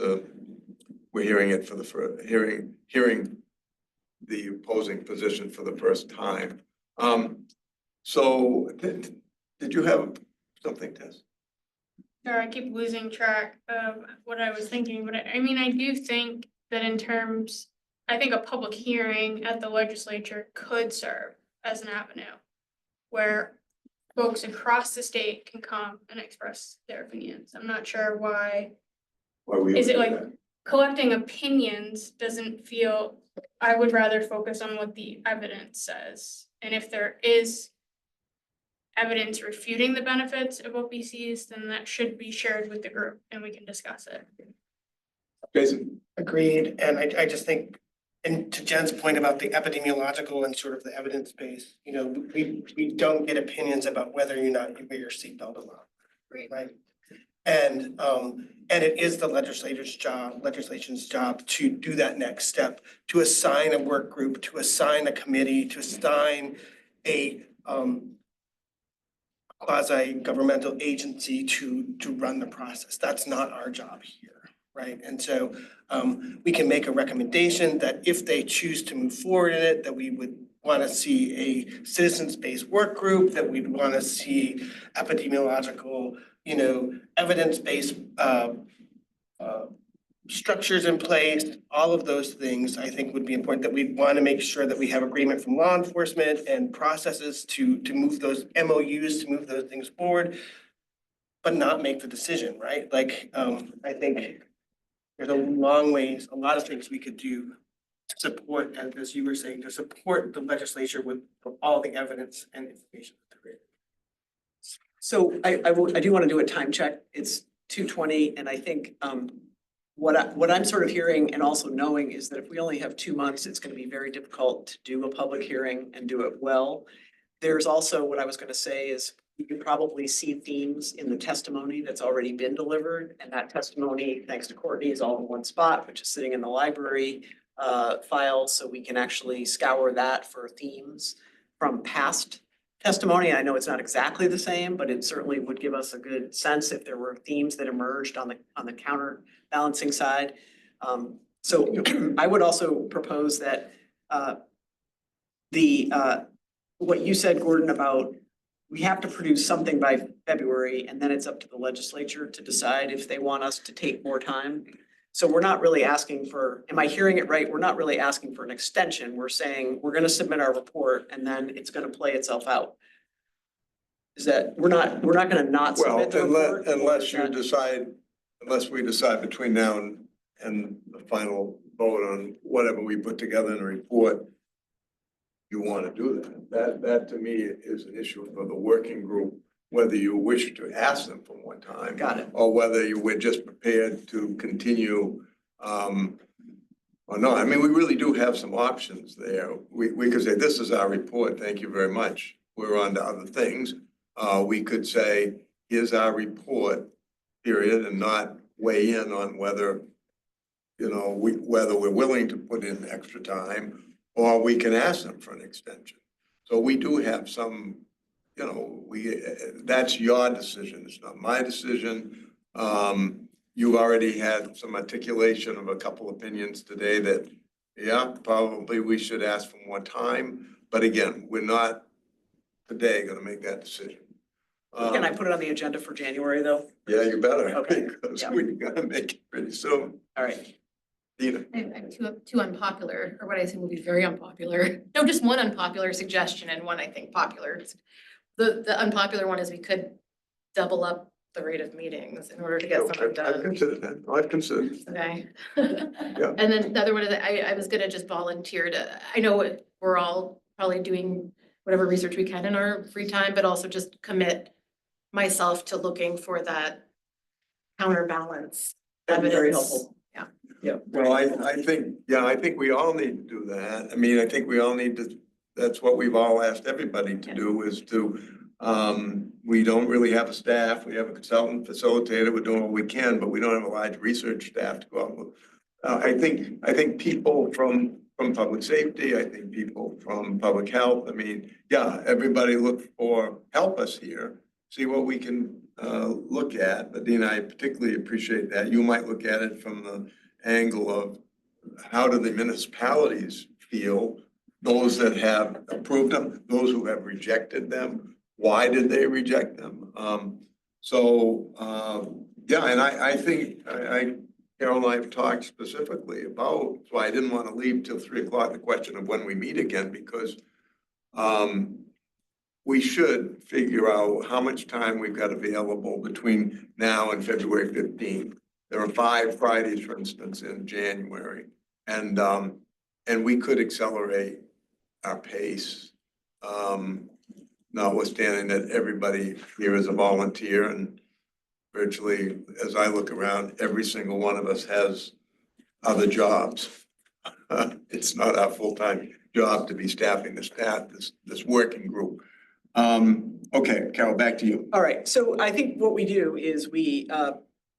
we're hearing it for the hearing the opposing position for the first time. So did you have something, Tess? Sorry, I keep losing track of what I was thinking, but I mean, I do think that in terms, I think a public hearing at the legislature could serve as an avenue where folks across the state can come and express their opinions. I'm not sure why. Is it like collecting opinions doesn't feel, I would rather focus on what the evidence says. And if there is evidence refuting the benefits of OPCs, then that should be shared with the group and we can discuss it. Jason? Agreed, and I just think, and to Jen's point about the epidemiological and sort of the evidence base, you know, we don't get opinions about whether or not you wear your seatbelt or not. Right? And it is the legislation's job to do that next step, to assign a work group, to assign a committee, to assign a quasi-governmental agency to run the process. That's not our job here, right? And so we can make a recommendation that if they choose to move forward in it, that we would want to see a citizens-based work group, that we'd want to see epidemiological, you know, evidence-based structures in place. All of those things I think would be important, that we want to make sure that we have agreement from law enforcement and processes to move those MOUs, to move those things forward, but not make the decision, right? Like, I think there's a lot of things we could do to support, as you were saying, to support the legislature with all the evidence and information that they're in. So I do want to do a time check. It's 2:20, and I think what I'm sort of hearing and also knowing is that if we only have 2 months, it's going to be very difficult to do a public hearing and do it well. There's also, what I was going to say is you can probably see themes in the testimony that's already been delivered, and that testimony, thanks to Courtney, is all in one spot, which is sitting in the library file, so we can actually scour that for themes from past testimony. I know it's not exactly the same, but it certainly would give us a good sense if there were themes that emerged on the counterbalancing side. So I would also propose that what you said, Gordon, about we have to produce something by February, and then it's up to the legislature to decide if they want us to take more time. So we're not really asking for, am I hearing it right? We're not really asking for an extension. We're saying we're going to submit our report and then it's going to play itself out. Is that, we're not going to not submit the report? Unless we decide between now and the final vote on whatever we put together in a report, you want to do that. That to me is an issue for the working group, whether you wish to ask them for more time. Got it. Or whether you were just prepared to continue or not. I mean, we really do have some options there. We could say, this is our report, thank you very much. We're on to other things. We could say, here's our report, period, and not weigh in on whether, you know, whether we're willing to put in extra time, or we can ask them for an extension. So we do have some, you know, that's your decision, it's not my decision. You've already had some articulation of a couple opinions today that, yeah, probably we should ask for more time. But again, we're not today gonna make that decision. Can I put it on the agenda for January, though? Yeah, you better, Okay. because Yeah. we gotta make it pretty soon. All right. Dina. I have two unpopular, or what I assume will be very unpopular. No, just one unpopular suggestion and one I think popular. The unpopular one is we could double up the rate of meetings in order to get something I've done. considered that, I've considered. Okay. Yeah. And then the other one is that I was gonna just volunteer to, I know we're all probably doing whatever research we can in our free time, but also just commit myself to looking for that counterbalance That'd be very evidence. helpful. Yeah. Yeah. Well, I think we all need to do that. I mean, I think we all need to, that's what we've all asked everybody to do, is to, we don't really have a staff. We have a consultant facilitator. We're doing what we can, but we don't have a large research staff to go out with. I think people from public safety, I think people from public health, I mean, yeah, everybody look for, help us here. see what we can look at. Adina, I particularly appreciate that. You might look at it from the angle of how do the municipalities feel, those that have approved them, those who have rejected them, why did they reject them? Yeah, and I think, Carol and I have talked specifically about, so I didn't want to leave till 3 o'clock, the question of when we meet again, because we should figure out how much time we've got available between now and February 15th. There are 5 Fridays, for instance, in January, and we could accelerate our pace, notwithstanding that everybody here is a volunteer, and virtually, as I look around, every single one of us has other jobs. It's not our full-time job to be staffing this working group. Okay, Carol, back to you. All right, so I think what we do is we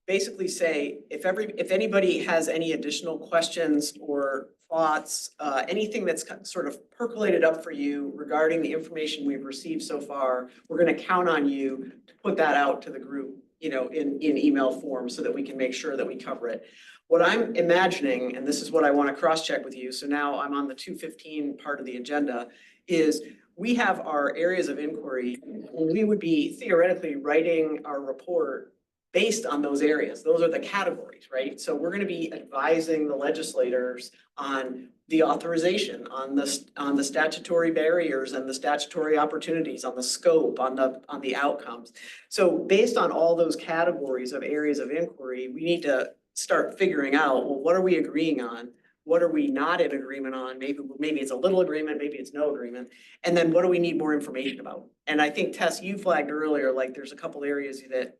basically say, if anybody has any additional questions or thoughts, anything that's sort of percolated up for you regarding the information we've received so far, we're gonna count on you to put that out to the group, you know, in email form so that we can make sure that we cover it. What I'm imagining, and this is what I want to cross-check with you, so now I'm on the 2:15 part of the agenda, is we have our areas of inquiry, and we would be theoretically writing our report based on those areas. Those are the categories, right? So we're going to be advising the legislators on the authorization, on the statutory barriers and the statutory opportunities, on the scope, on the outcomes. So based on all those categories of areas of inquiry, we need to start figuring out, well, what are we agreeing on? What are we not in agreement on? Maybe it's a little agreement, maybe it's no agreement. And then what do we need more information about? And I think, Tess, you flagged earlier, like there's a couple areas that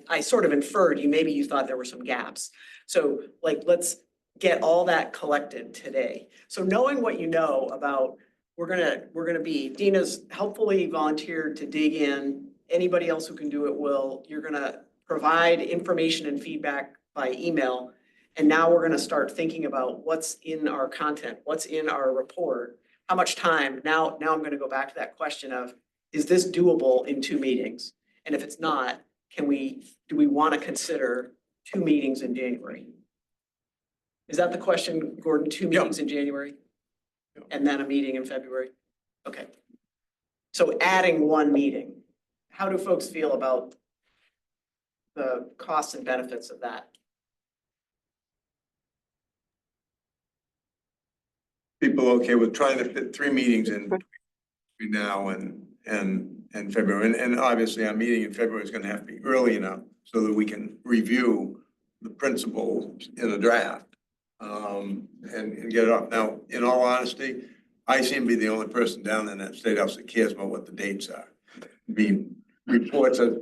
I sort of inferred maybe you thought there were some gaps. So like, let's get all that collected today. So knowing what you know about, we're gonna be, Dina's helpfully volunteered to dig in. Anybody else who can do it will. You're gonna provide information and feedback by email. And now we're gonna start thinking about what's in our content, what's in our report, how much time. Now I'm gonna go back to that question of, is this doable in 2 meetings? And if it's not, do we wanna consider 2 meetings in January? Is that the question, Gordon? 2 meetings in January? And then a meeting in February? Okay. So adding 1 meeting, how do folks feel about the costs and benefits of that? People okay with trying to fit 3 meetings in between now and February? And obviously our meeting in February is gonna have to be early enough so that we can review the principles in a draft. And get it off. Now, in all honesty, I seem to be the only person down in that state house that cares about what the dates are. Reports are,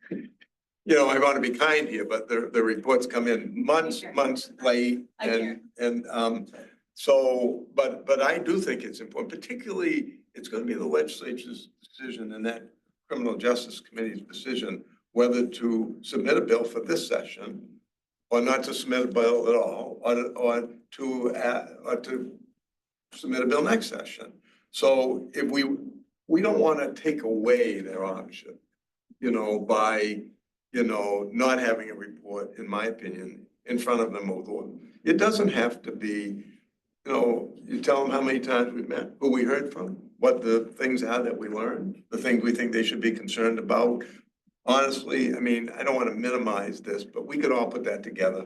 you know, I want to be kind here, but the reports come in months late. So, but I do think it's important, particularly it's going to be the legislature's decision and that Criminal Justice Committee's decision whether to submit a bill for this session or not to submit a bill at all, or to submit a bill next session. So if we don't want to take away their option, you know, by, you know, not having a report, in my opinion, in front of them. It doesn't have to be, you know, you tell them how many times we've met, who we heard from, what the things are that we learned, the things we think they should be concerned about. Honestly, I mean, I don't want to minimize this, but we could all put that together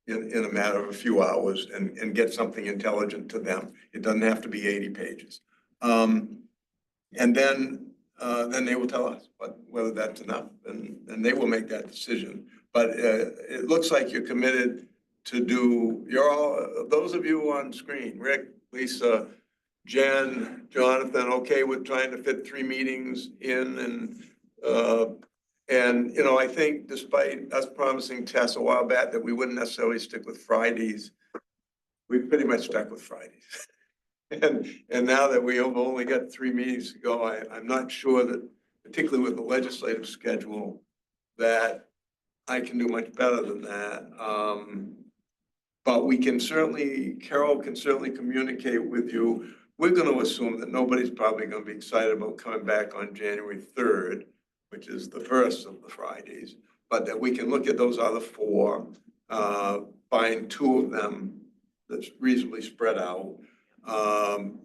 in a matter of a few hours and get something intelligent to them. It doesn't have to be 80 pages. And then they will tell us whether that's enough, and they will make that decision. But it looks like you're committed to do, you're all, those of you on screen, Rick, Lisa, Jen, Jonathan, okay with trying to fit 3 meetings in, and, you know, I think despite us promising Tess a while back that we wouldn't necessarily stick with Fridays, we pretty much stuck with Fridays. And now that we have only got 3 meetings to go, I'm not sure that, particularly with the legislative schedule, that I can do much better than that. But we can certainly, Carol can certainly communicate with you. We're going to assume that nobody's probably going to be excited about coming back on January 3rd. which is the first of the Fridays, but that we can look at those other four, find two of them that's reasonably spread out. And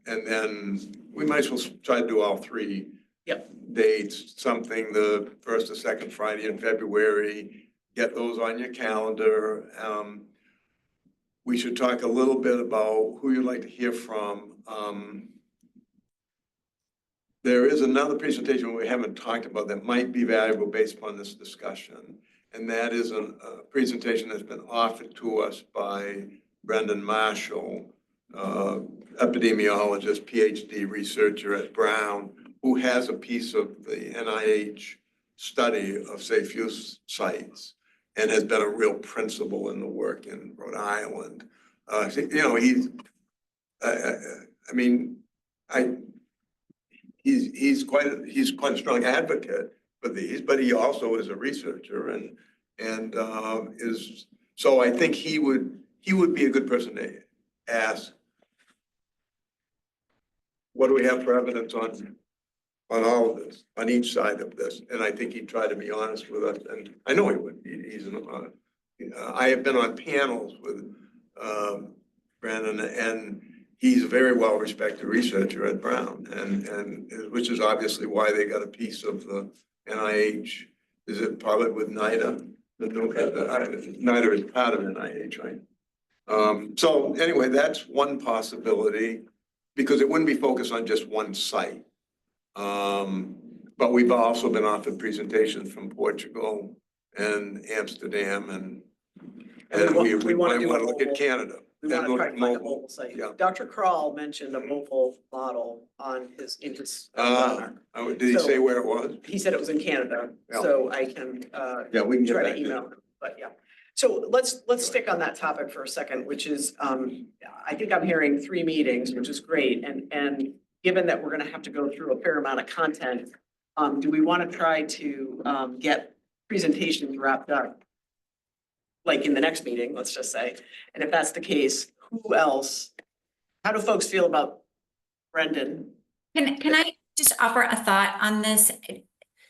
then we might as well try to do all three. Yep. Dates, something the first or second Friday in February, get those on your calendar. We should talk a little bit about who you'd like to hear from. There is another presentation we haven't talked about that might be valuable based upon this discussion. And that is a presentation that's been offered to us by Brendan Marshall, epidemiologist, PhD researcher at Brown, who has a piece of the NIH study of safe use sites and has been a real principal in the work in Rhode Island. You know, he's quite a strong advocate for these, but he also is a researcher and is, so I think he would be a good person to ask. What do we have for evidence on all of this, on each side of this? And I think he'd try to be honest with us, and I know he would. I have been on panels with Brandon, and he's a very well-respected researcher at Brown, and which is obviously why they got a piece of the NIH. Is it probably with NIDA? NIDA is part of NIH, right? So anyway, that's one possibility, because it wouldn't be focused on just one site. But we've also been offered presentations from Portugal and Amsterdam, and we might want to look at Canada. We want to try to find a mobile site. Yeah. Dr. Kroll mentioned a mobile model in his webinar. Did he say where it was? He said it was in Canada, Yeah. so I can Yeah, we can get try to back to email him, but yeah. So let's stick on that topic for a second, which is, I think I'm hearing 3 meetings, which is great. And given that we're gonna have to go through a fair amount of content, do we want to try to get presentations wrapped up? Like in the next meeting, let's just say. And if that's the case, who else? How do folks feel about Brendan? Can I just offer a thought on this?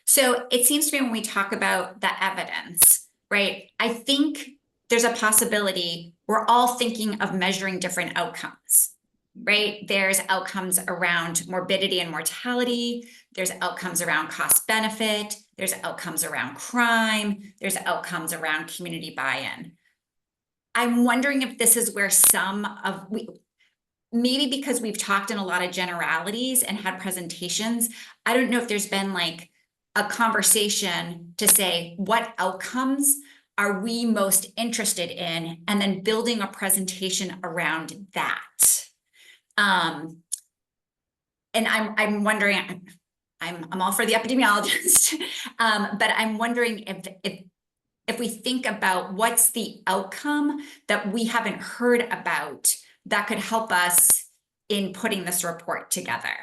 So it seems to me when we talk about the evidence, right? I think there's a possibility we're all thinking of measuring different outcomes, right? There's outcomes around morbidity and mortality. There's outcomes around cost benefit. There's outcomes around crime. There's outcomes around community buy-in. I'm wondering if this is where maybe because we've talked in a lot of generalities and had presentations, I don't know if there's been like a conversation to say what outcomes are we most interested in, and then building a presentation around that. And I'm wondering, I'm all for the epidemiologist, but I'm wondering if we think about what's the outcome that we haven't heard about that could help us in putting this report together.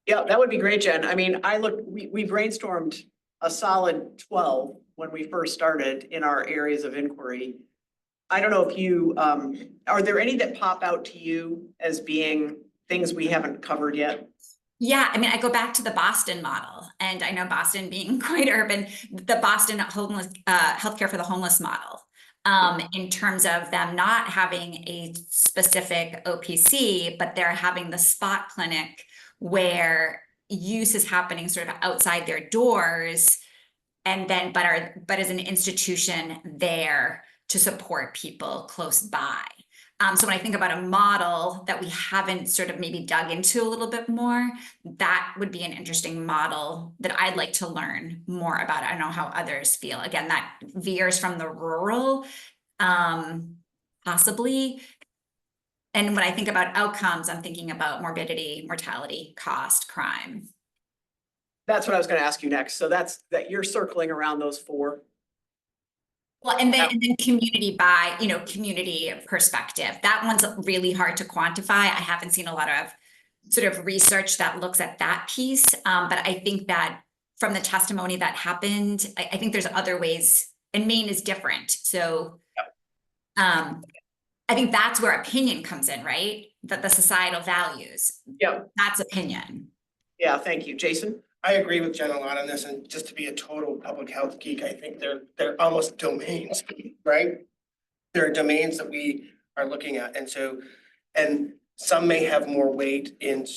Yeah, that would be great, Jen. I mean, we brainstormed a solid 12 when we first started in our areas of inquiry. I don't know if you, are there any that pop out to you as being things we haven't covered yet? Yeah, I mean, I go back to the Boston model, and I know Boston being quite urban, the Boston homeless healthcare for the homeless model, in terms of them not having a specific OPC, but they're having the spot clinic where use is happening sort of outside their doors, and then but as an institution there to support people close by. So when I think about a model that we haven't sort of maybe dug into a little bit more, that would be an interesting model that I'd like to learn more about. I don't know how others feel. Again, that veers from the rural, possibly. And when I think about outcomes, I'm thinking about morbidity, mortality, cost, crime. That's what I was going to ask you next. So that you're circling around those 4. Well, and then community community perspective. That one's really hard to quantify. I haven't seen a lot of sort of research that looks at that piece. But I think that from the testimony that happened, I think there's other ways, and Maine is different. So I think that's where opinion comes in, right? That the societal values. Yeah. That's opinion. Yeah, thank you. Jason? I agree with Jen a lot on this, and just to be a total public health geek, I think they're almost domains, right? There are domains that we are looking at, and so, and some may have more weight in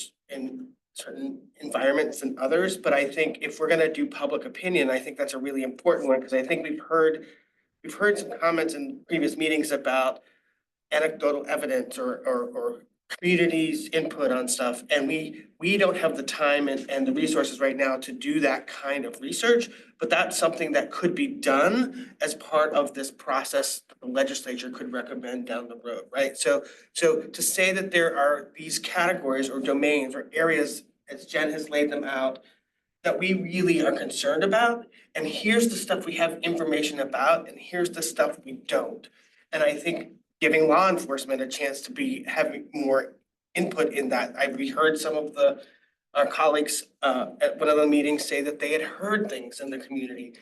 certain environments than others, but I think if we're gonna do public opinion, I think that's a really important one, because I think we've heard some comments in previous meetings about anecdotal evidence or communities' input on stuff, and we don't have the time and the resources right now to do that kind of research, but that's something that could be done as part of this process the legislature could recommend down the road, right? So to say that there are these categories or domains or areas, as Jen has laid them out, that we really are concerned about, and here's the stuff we have information about, and here's the stuff we don't. And I think giving law enforcement a chance to be having more input in that. We heard some of our colleagues at one of the meetings say that they had heard things in the community.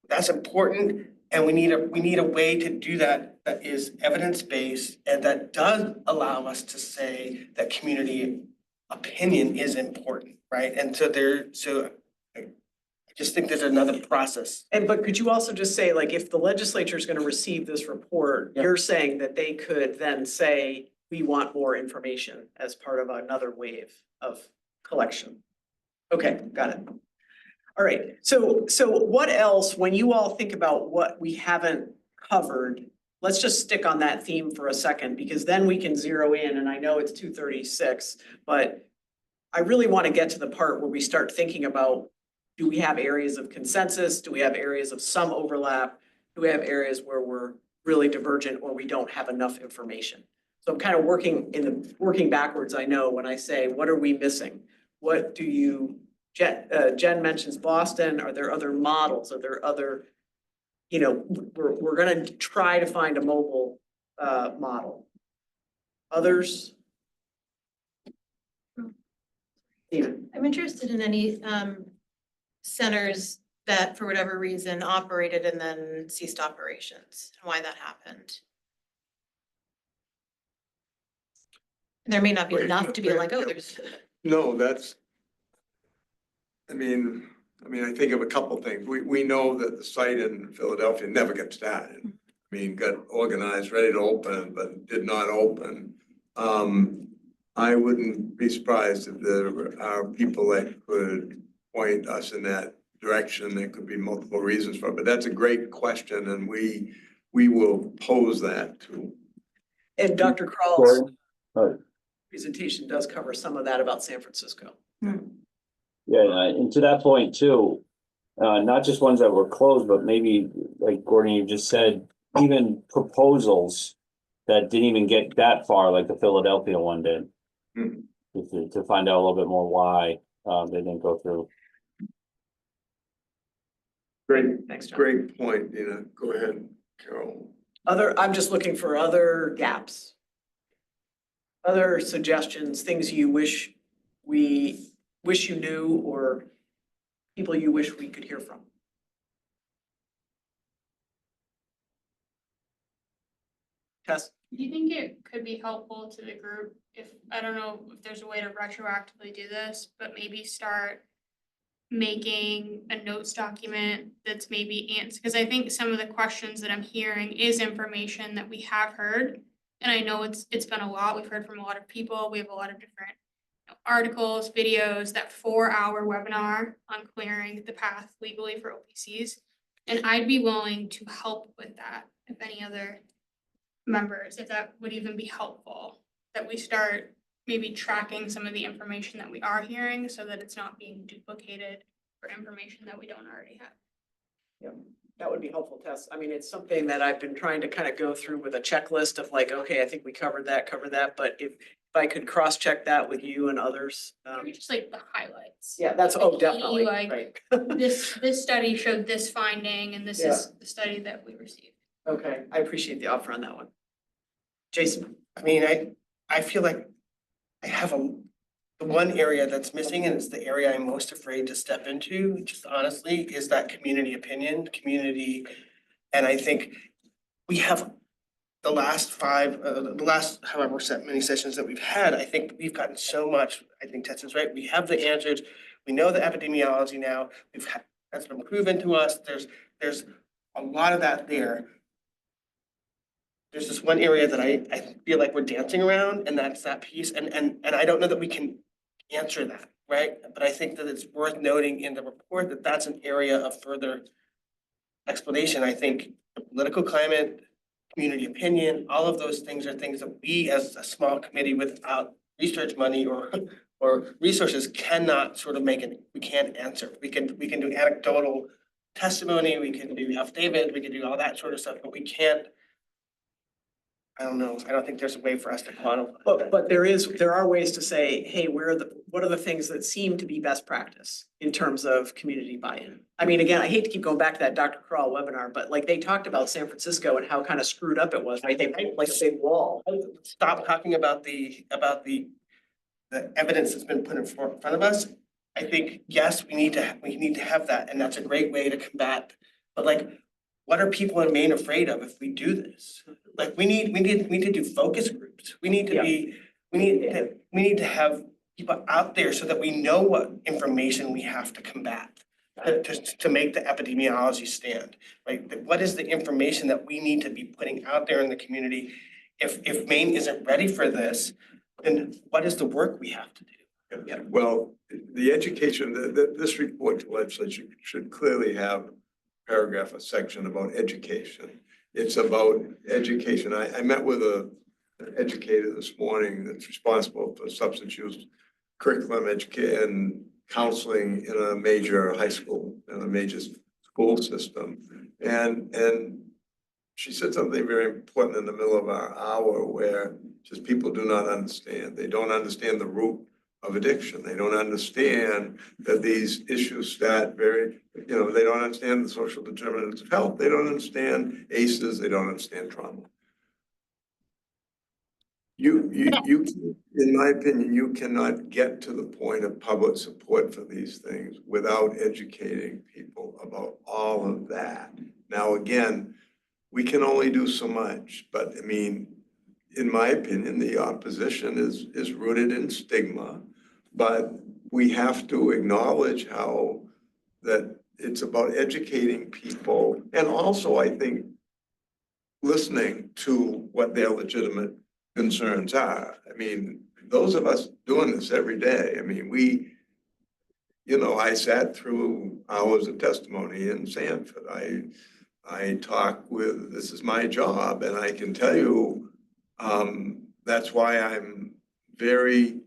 That's important, and we need a way to do that that is evidence-based and that does allow us to say that community opinion is important, right? And so I just think there's another process. But could you also just say, like, if the legislature is gonna receive this report, Yeah. you're saying that they could then say, we want more information as part of another wave of collection? Okay, got it. All right, so what else, when you all think about what we haven't covered, let's just stick on that theme for a second, because then we can zero in, and I know it's 2:36, but I really want to get to the part where we start thinking about, do we have areas of consensus? Do we have areas of some overlap? Do we have areas where we're really divergent or we don't have enough information? So I'm kind of working backwards, I know, when I say, what are we missing? What do you, Jen mentions Boston. Are there other models? Are there other, we're gonna try to find a mobile model. Others? Steven. I'm interested in any centers that for whatever reason operated and then ceased operations and why that happened. There may not be Wait, enough to be like, oh, yeah. there's. No, I think of a couple things. We know that the site in Philadelphia never got started. I mean, got organized, ready to open, but did not open. I wouldn't be surprised if there are people that could point us in that direction. There could be multiple reasons for it, but that's a great question, and we will pose that to. And Dr. Krall's Gordon? presentation does cover some of that about San Francisco. Yeah, and to that point too, not just ones that were closed, but maybe like Gordon, you just said, even proposals that didn't even get that far, like the Philadelphia one did. To find out a little bit more why they didn't go through. Great, Thanks, John. great point, Dina. Go ahead, Carol. I'm just looking for other gaps. Other suggestions, things you wish you knew, or people you wish we could hear from. Tess? Do you think it could be helpful to the group if, I don't know if there's a way to retroactively do this, but maybe start making a notes document that's maybe answered, because I think some of the questions that I'm hearing is information that we have heard. And I know it's been a lot, we've heard from a lot of people, we have a lot of different articles, videos, that 4-hour webinar on clearing the path legally for OPCs. And I'd be willing to help with that, if any other members, if that would even be helpful, that we start maybe tracking some of the information that we are hearing so that it's not being duplicated for information that we don't already have. Yeah, that would be helpful, Tess. I mean, it's something that I've been trying to kind of go through with a checklist of like, okay, I think we covered that, but if I could cross-check that with you and others. Maybe just like the highlights. Yeah, that's, Like, definitely, like, right. This study showed this finding and this is the study that we received. Okay, I appreciate the offer on that one. Jason? I mean, I feel like I have the one area that's missing, and it's the area I'm most afraid to step into, just honestly, is that community opinion, and I think we have the last however many sessions that we've had, I think we've gotten so much, I think Tess is right, we have the answers, We know the epidemiology now, that's been proven to us, there's a lot of that there. There's this one area that I feel like we're dancing around, and that's that piece, and I don't know that we can answer that, right? But I think that it's worth noting in the report that that's an area of further explanation. I think the political climate, community opinion, all of those things are things that we as a small committee without research money or resources cannot sort of we can't answer. We can do anecdotal testimony, we can do affidavit, we can do all that sort of stuff, but we can't. I don't know. I don't think there's a way for us to quantify. But there are ways to say, hey, what are the things that seem to be best practice in terms of community buy-in? I mean, again, I hate to keep going back to that Dr. Crawl webinar, but like they talked about San Francisco and how kind of screwed up it was, right? They built like a big wall. Stop talking about the evidence that's been put in front of us. I think, yes, we need to have that, and that's a great way to combat, but like, what are people in Maine afraid of if we do this? Like, we need to do focus groups. We need to have people out there so that we know what information we have to combat to make the epidemiology stand, right? What is the information that we need to be putting out there in the community? If Maine isn't ready for this, then what is the work we have to do? Yeah, well, the education, this report to legislature should clearly have paragraph, a section about education. It's about education. I met with an educator this morning that's responsible for substance use curriculum education and counseling in a major high school, in a major school system. And she said something very important in the middle of our hour where just people do not understand. They don't understand the root of addiction. They don't understand that these issues start they don't understand the social determinants of health. They don't understand ACEs. They don't understand trauma. You, in my opinion, you cannot get to the point of public support for these things without educating people about all of that. Now, again, we can only do so much, but I mean, in my opinion, the opposition is rooted in stigma, but we have to acknowledge how that it's about educating people and also, I think, listening to what their legitimate concerns are. I mean, those of us doing this every day, I mean, I sat through hours of testimony in Sanford. I talk with, this is my job, and I can tell you, that's why I'm very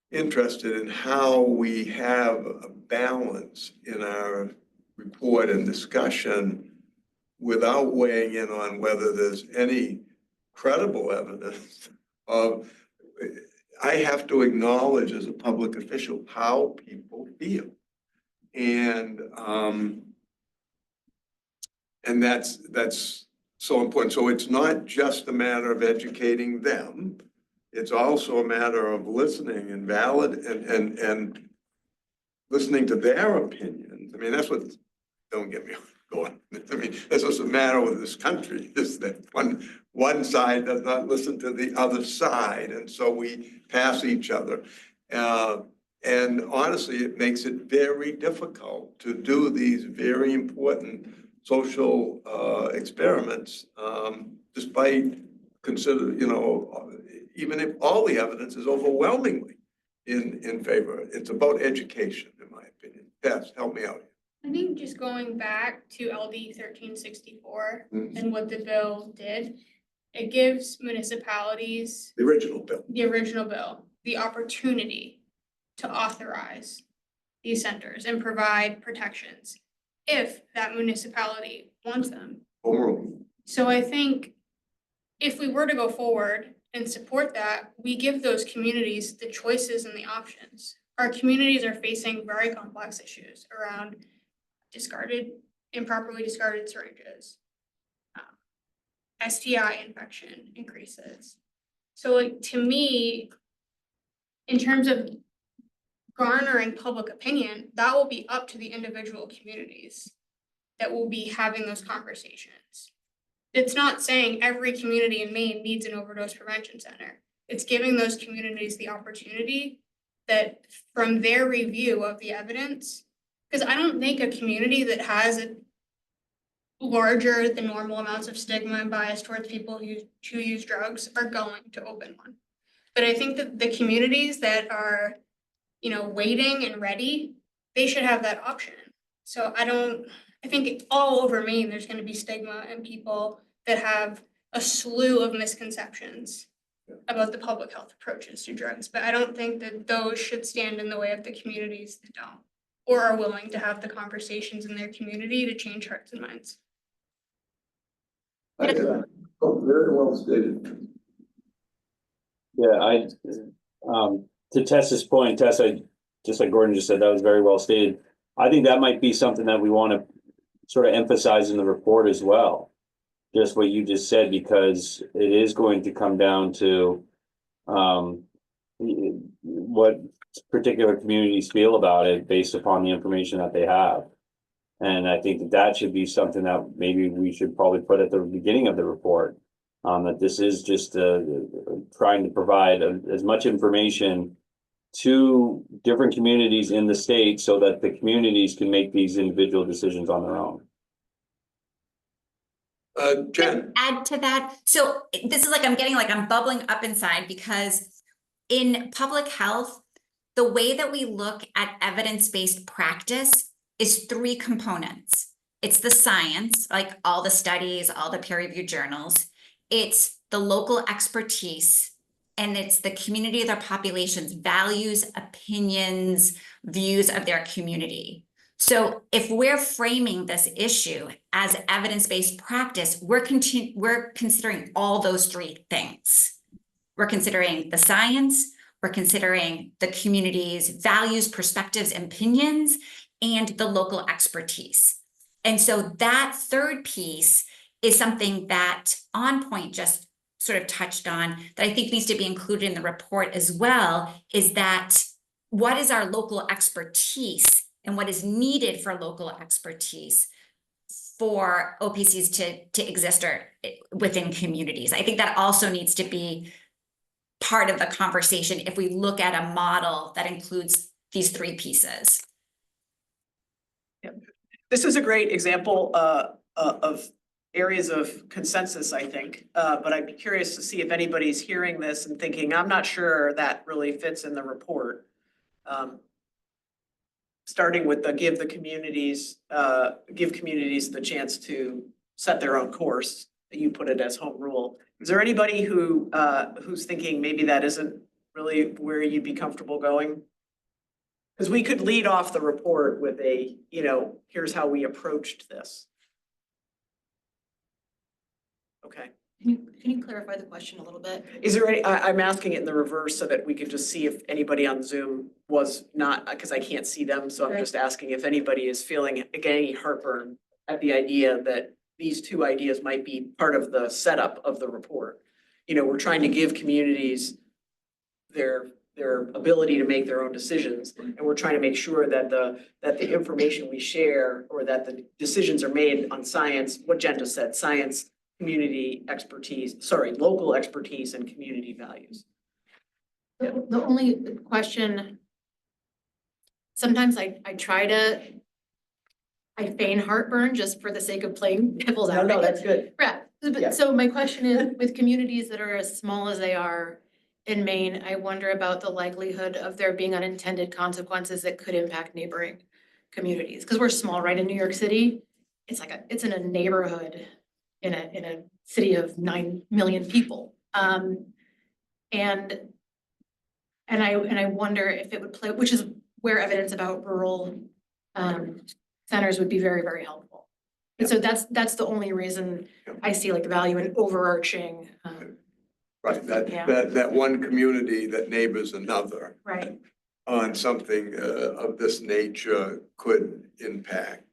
interested in how we have a balance in our report and discussion without weighing in on whether there's any credible evidence of, I have to acknowledge as a public official how people feel. And that's so important. So it's not just a matter of educating them. It's also a matter of listening and and listening to their opinions. I mean, that's what, don't get me going. I mean, that's what's the matter with this country, is that one side does not listen to the other side. And so we pass each other. And honestly, it makes it very difficult to do these very important social experiments, despite even if all the evidence is overwhelmingly in favor. It's about education, in my opinion. Beth, help me out. I think just going back to LD 1364 and what the bill did, it gives municipalities, The original bill, the opportunity to authorize these centers and provide protections if that municipality wants them. home rule. So I think if we were to go forward and support that, we give those communities the choices and the options. Our communities are facing very complex issues around improperly discarded syringes, STI infection increases. So like, to me, in terms of garnering public opinion, that will be up to the individual communities that will be having those conversations. It's not saying every community in Maine needs an overdose prevention center. It's giving those communities the opportunity that from their review of the evidence, because I don't think a community that has a larger than normal amounts of stigma and bias towards people who use drugs are going to open one. But I think that the communities that are, waiting and ready, they should have that option. So I think all over Maine, there's gonna be stigma and people that have a slew of misconceptions about the public health approaches to drugs, but I don't think that those should stand in the way of the communities that don't, or are willing to have the conversations in their community to change hearts and minds. Very well stated. Yeah, to Tessa's point, Tessa, just like Gordon just said, that was very well stated. I think that might be something that we want to sort of emphasize in the report as well. Just what you just said, because it is going to come down to what particular communities feel about it based upon the information that they have. And I think that should be something that maybe we should probably put at the beginning of the report. That this is just trying to provide as much information to different communities in the state so that the communities can make these individual decisions on their own. Jen? Add to that. So this is I'm bubbling up inside, because in public health, the way that we look at evidence-based practice is 3 components. It's the science, like all the studies, all the peer-reviewed journals. It's the local expertise, and it's the community of their population's values, opinions, views of their community. So if we're framing this issue as evidence-based practice, we're considering all those 3 things. We're considering the science, we're considering the community's values, perspectives, and opinions, and the local expertise. And so that 3rd piece is something that On Point just sort of touched on that I think needs to be included in the report as well, is that what is our local expertise and what is needed for local expertise for OPCs to exist or within communities. I think that also needs to be part of the conversation if we look at a model that includes these 3 pieces. Yep. This is a great example of areas of consensus, I think, but I'd be curious to see if anybody's hearing this and thinking, I'm not sure that really fits in the report. Starting with the give communities the chance to set their own course. You put it as home rule. Is there anybody who's thinking maybe that isn't really where you'd be comfortable going? Because we could lead off the report with a, here's how we approached this. Okay. Can you clarify the question a little bit? Is there any, I'm asking it in the reverse so that we could just see if anybody on Zoom was not, because I can't see them. So I'm just asking if anybody is feeling any heartburn at the idea that these 2 ideas might be part of the setup of the report. We're trying to give communities their ability to make their own decisions. And we're trying to make sure that the information we share, or that the decisions are made on science, what Jen just said, science, community expertise, local expertise and community values. The only question, sometimes I feign heartburn just for the sake of playing devil's advocate. No, that's good. Yeah, but so my question is, with communities that are as small as they are in Maine, I wonder about the likelihood of there being unintended consequences that could impact neighboring communities. Because we're small, right? In New York City, it's in a neighborhood in a city of 9 million people. And I wonder if it would play, which is where evidence about rural centers would be very, very helpful. And so that's the only reason I see value in overarching. Right, that one community that neighbors another. Right. On something of this nature could impact.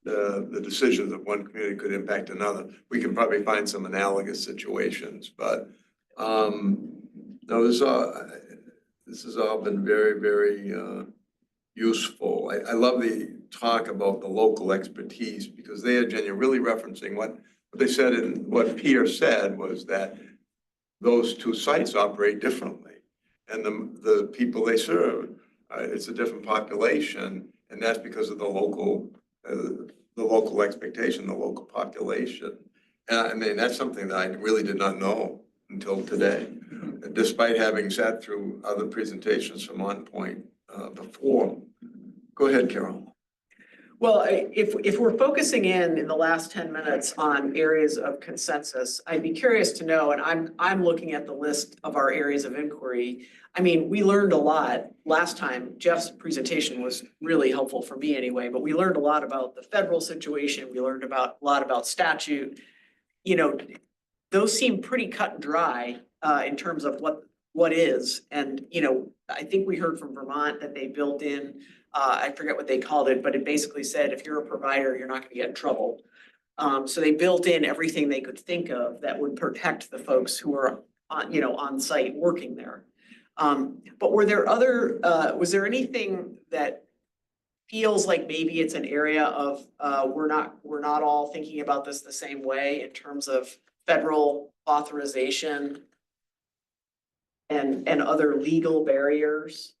The decisions of one community could impact another. We can probably find some analogous situations, but no, this has all been very, very useful. I love the talk about the local expertise, because they are genuinely really referencing what they said, and what Pierre said was that those 2 sites operate differently. and the people they serve. It's a different population, and that's because of the local expectation, the local population. I mean, that's something that I really did not know until today, despite having sat through other presentations from On Point before. Go ahead, Carol. Well, if we're focusing in the last 10 minutes on areas of consensus, I'd be curious to know, and I'm looking at the list of our areas of inquiry. I mean, we learned a lot last time. Jeff's presentation was really helpful for me anyway, but we learned a lot about the federal situation. We learned a lot about statute. You know, those seem pretty cut and dry in terms of what is. And, you know, I think we heard from Vermont that they built in, I forget what they called it, but it basically said, if you're a provider, you're not gonna get in trouble. So they built in everything they could think of that would protect the folks who are on site working there. But were there was there anything that feels like maybe it's an area of, we're not all thinking about this the same way in terms of federal authorization and other legal barriers?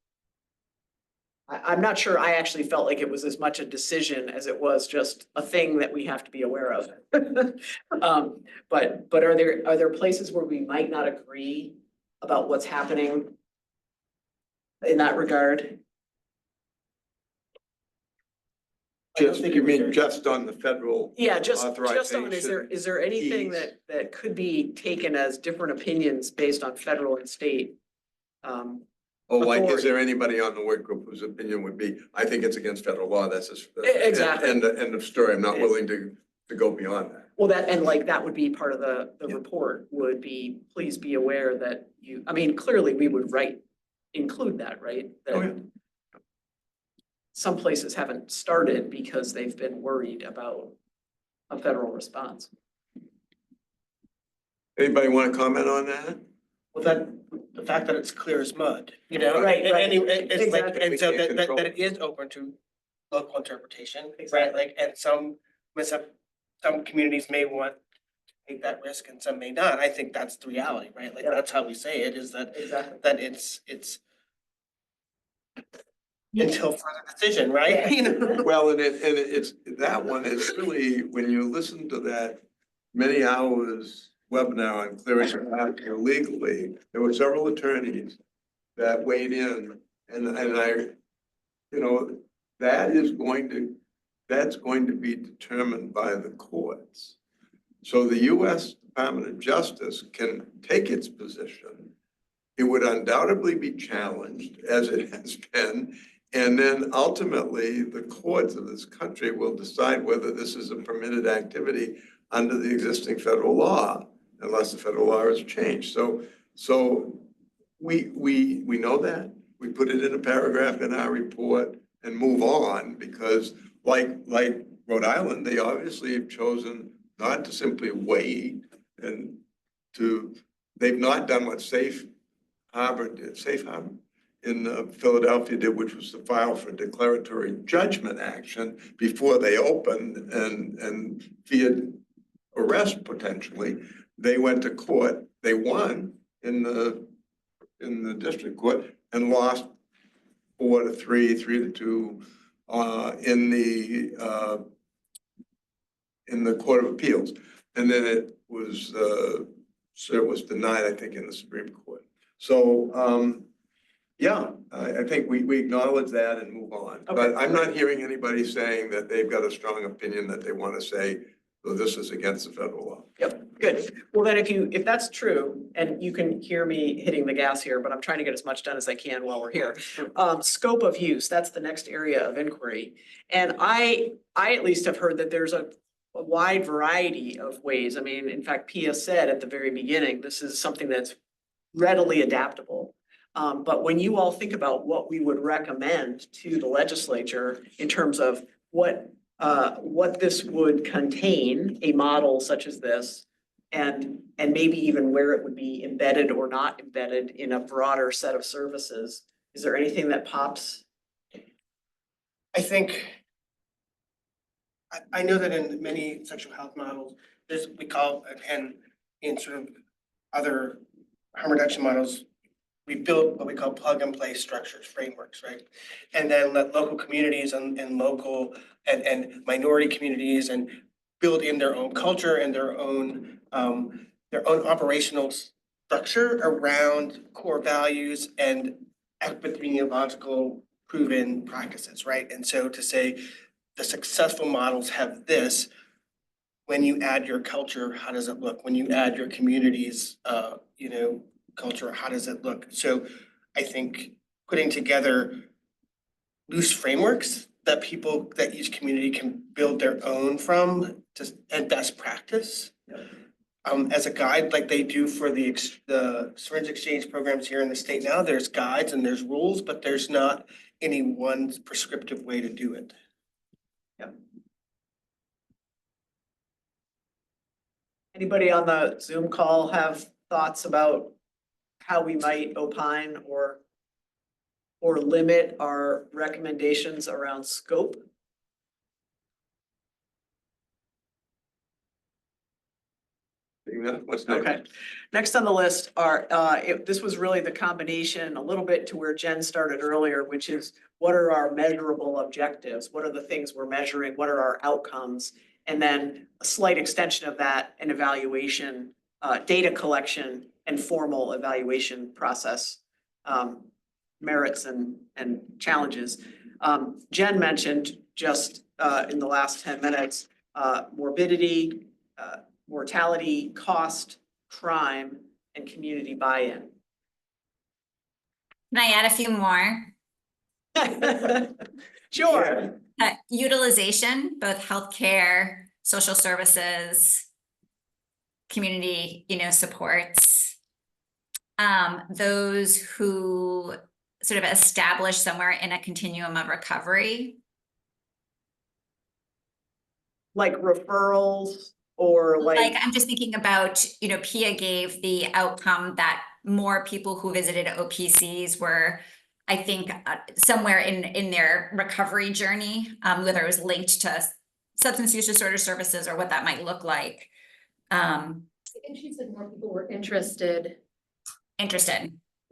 I'm not sure I actually felt like it was as much a decision as it was just a thing that we have to be aware of. But are there places where we might not agree about what's happening in that regard? You mean just on the federal? Yeah, just on, authorization is there anything piece? that could be taken as different opinions based on federal and state? Oh, like, is authority? there anybody on the work group whose opinion would be, I think it's against federal law, that's just. Exactly. End of story, I'm not willing to go beyond that. Well, that would be part of the report, would be, please be aware that I mean, clearly we would include that, right? Oh, yeah. That some places haven't started because they've been worried about a federal response. Anybody want to comment on that? Well, the fact that it's clear as mud, you know? Right. It's like, Exactly. and so We can't control that it is open to local interpretation, right? Exactly. Like, and some communities may want to take that risk and some may not. I think that's the reality, right? Like, Yeah. that's how we say it, is that, Exactly. that it's until further decision, right? You know? Well, it's, that one is really, when you listen to that many hours webinar on clearing your act illegally, there were several attorneys that weighed in, and I, that's going to be determined by the courts. So the US Department of Justice can take its position. It would undoubtedly be challenged, as it has been, and then ultimately the courts of this country will decide whether this is a permitted activity under the existing federal law, unless the federal law is changed. So we know that. We put it in a paragraph in our report and move on, because like Rhode Island, they obviously have chosen not to simply wait and they've not done what Safe Harbor in Philadelphia did, which was to file for declaratory judgment action before they opened and feared arrest potentially. They went to court, they won in the district court and lost 4-3, 3-2 in the Court of Appeals. And then it was denied, I think, in the Supreme Court. So yeah, I think we acknowledge that and move on. Okay. But I'm not hearing anybody saying that they've got a strong opinion that they want to say, well, this is against the federal law. Yep, good. Well, then if that's true, and you can hear me hitting the gas here, but I'm trying to get as much done as I can while we're here. Scope of use, that's the next area of inquiry. And I at least have heard that there's a wide variety of ways. I mean, in fact, Pia said at the very beginning, this is something that's readily adaptable. But when you all think about what we would recommend to the legislature in terms of what this would contain, a model such as this, and maybe even where it would be embedded or not embedded in a broader set of services, is there anything that pops? I think, I know that in many sexual health models, we call, and in sort of other harm reduction models, we build what we call plug and play structures, frameworks, right? And then let local communities and local and minority communities and build in their own culture and their own operational structure around core values and epidemiological proven practices, right? And so to say the successful models have this, when you add your culture, how does it look? When you add your community's, culture, how does it look? So I think putting together loose frameworks that each community can build their own from and best practice. As a guide, like they do for the syringe exchange programs here in the state now, there's guides and there's rules, but there's not any one prescriptive way to do it. Anybody on the Zoom call have thoughts about how we might opine or limit our recommendations around scope? What's next? Okay, next on the list are, this was really the combination, a little bit to where Jen started earlier, which is what are our measurable objectives? What are the things we're measuring? What are our outcomes? And then a slight extension of that, an evaluation, data collection and formal evaluation process, merits and challenges. Jen mentioned just in the last 10 minutes, morbidity, mortality, cost, crime, and community buy-in. Can I add a few more? Sure. Utilization, both healthcare, social services, community, supports. Those who sort of establish somewhere in a continuum of recovery. Like referrals or Like, I'm just thinking about, Pia gave the outcome that more people who visited OPCs were, I think, somewhere in their recovery journey, whether it was linked to substance use disorder services or what that might look like. I think she said more people were interested.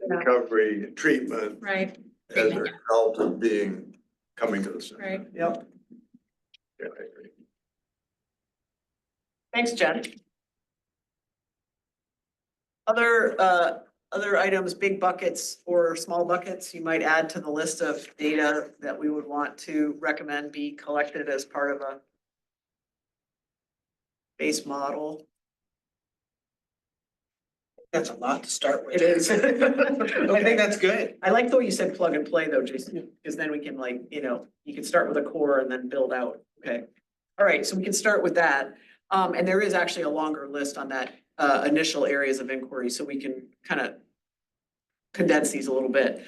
Recovery, treatment. Right. As a result of coming to the center. Right. Yep. Yeah, I agree. Thanks, Jen. Other items, big buckets or small buckets you might add to the list of data that we would want to recommend be collected as part of a base model. That's a lot to start with. It is. I think that's good. I like the way you said plug and play though, Jason, because then we can you can start with a core and then build out. Okay. All right, so we can start with that. And there is actually a longer list on that initial areas of inquiry, so we can kind of condense these a little bit.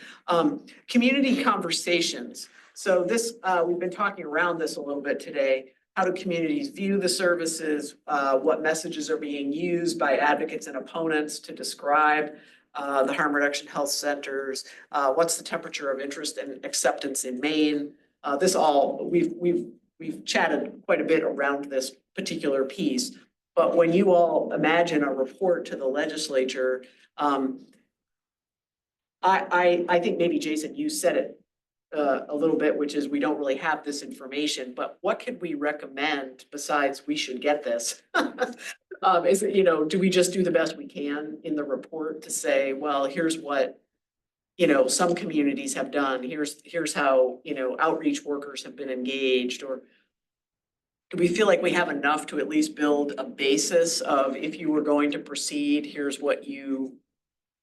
Community conversations. So this, we've been talking around this a little bit today. How do communities view the services? What messages are being used by advocates and opponents to describe the harm reduction health centers? What's the temperature of interest and acceptance in Maine? This all, we've chatted quite a bit around this particular piece. But when you all imagine a report to the legislature, I think maybe Jason, you said it a little bit, which is we don't really have this information, but what could we recommend besides we should get this? Is it, do we just do the best we can in the report to say, well, here's what, some communities have done, here's how, outreach workers have been engaged, or do we feel like we have enough to at least build a basis of if you were going to proceed, here's what you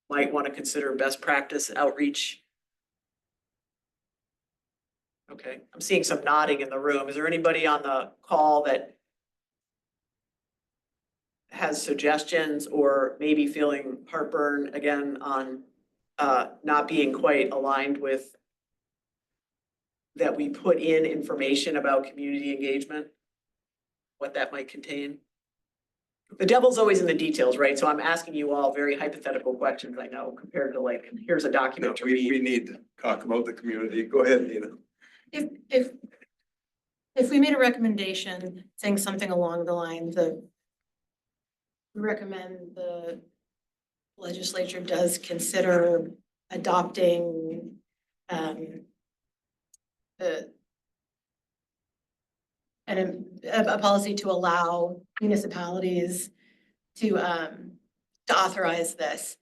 might want to consider best practice outreach? Okay, I'm seeing some nodding in the room. Is there anybody on the call that has suggestions or maybe feeling heartburn again on not being quite aligned with that we put in information about community engagement? What that might contain? The devil's always in the details, right? So I'm asking you all very hypothetical questions, I know, compared to here's a document to read. We need to talk about the community. Go ahead, Nina. If we made a recommendation saying something along the lines of we recommend the legislature does consider adopting a policy to allow municipalities to authorize this,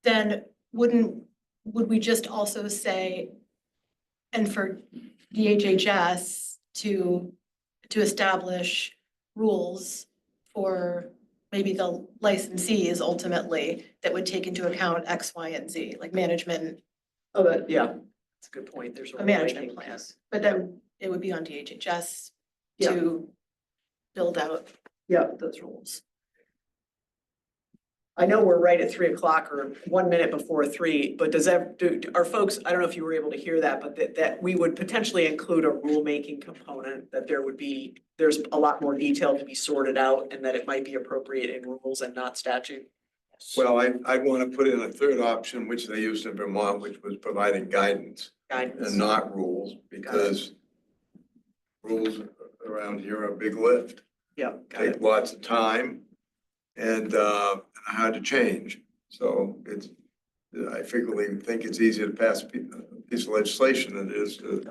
then would we just also say, and for DHHS to establish rules for maybe the licensees ultimately that would take into account X, Y, and Z, like management, Oh, yeah, that's a good point. There's a management rulemaking plan. piece. But then it would be on DHHS Yeah. to build out Yeah, those rules. I know we're right at 3 o'clock or 1 minute before 3, but does that, are folks, I don't know if you were able to hear that, but that we would potentially include a rulemaking component, that there's a lot more detail to be sorted out and that it might be appropriate in rules and not statute? Well, I want to put in a third option, which they used in Vermont, which was providing guidance and not rules, because rules around here are a big lift. Yeah, got Take it. lots of time and hard to change. So I frequently think it's easier to pass a piece of legislation than it is to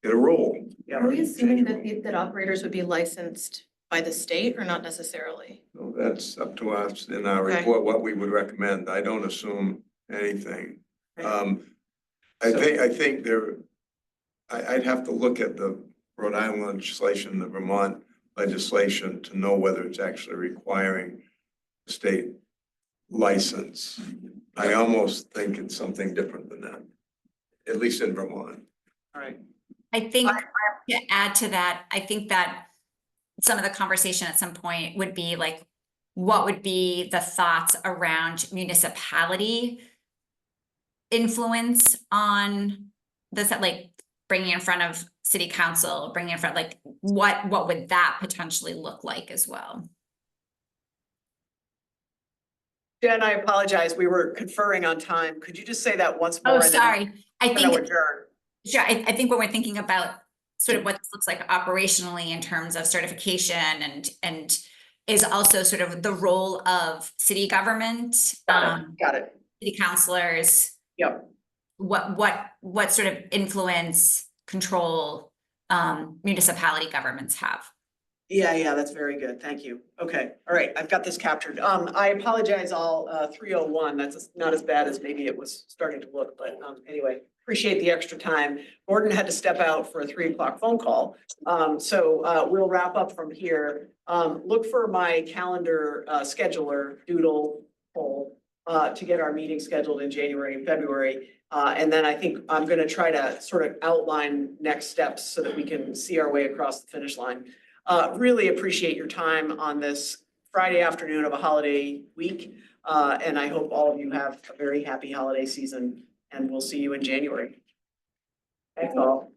get a rule. Yeah. Are we assuming that operators would be licensed by the state or not necessarily? So that's up to us in our Okay. report, what we would recommend. I don't assume anything. Right. I think I'd have to look at the Rhode Island legislation, the Vermont legislation to know whether it's actually requiring a state license. I almost think it's something different than that, at least in Vermont. All right. I think to add to that, I think that some of the conversation at some point would be like, what would be the thoughts around municipality influence on this, like bringing in front of city council, bringing in front, like what would that potentially look like as well? Jen, I apologize. We were conferring on time. Could you just say that once more? Oh, and then sorry. I we'll think, adjourn? sure, I think when we're thinking about sort of what this looks like operationally in terms of certification and is also sort of the role of city government, Got it. city councilors, Yep. what sort of influence, control, municipality governments have. Yeah, that's very good. Thank you. Okay, all right, I've got this captured. I apologize all, 3:01. That's not as bad as maybe it was starting to look, but anyway, appreciate the extra time. Gordon had to step out for a 3 o'clock phone call. So we'll wrap up from here. Look for my calendar scheduler doodle poll to get our meeting scheduled in January and February. And then I think I'm gonna try to sort of outline next steps so that we can see our way across the finish line. Really appreciate your time on this Friday afternoon of a holiday week. And I hope all of you have a very happy holiday season and we'll see you in January. Thanks all.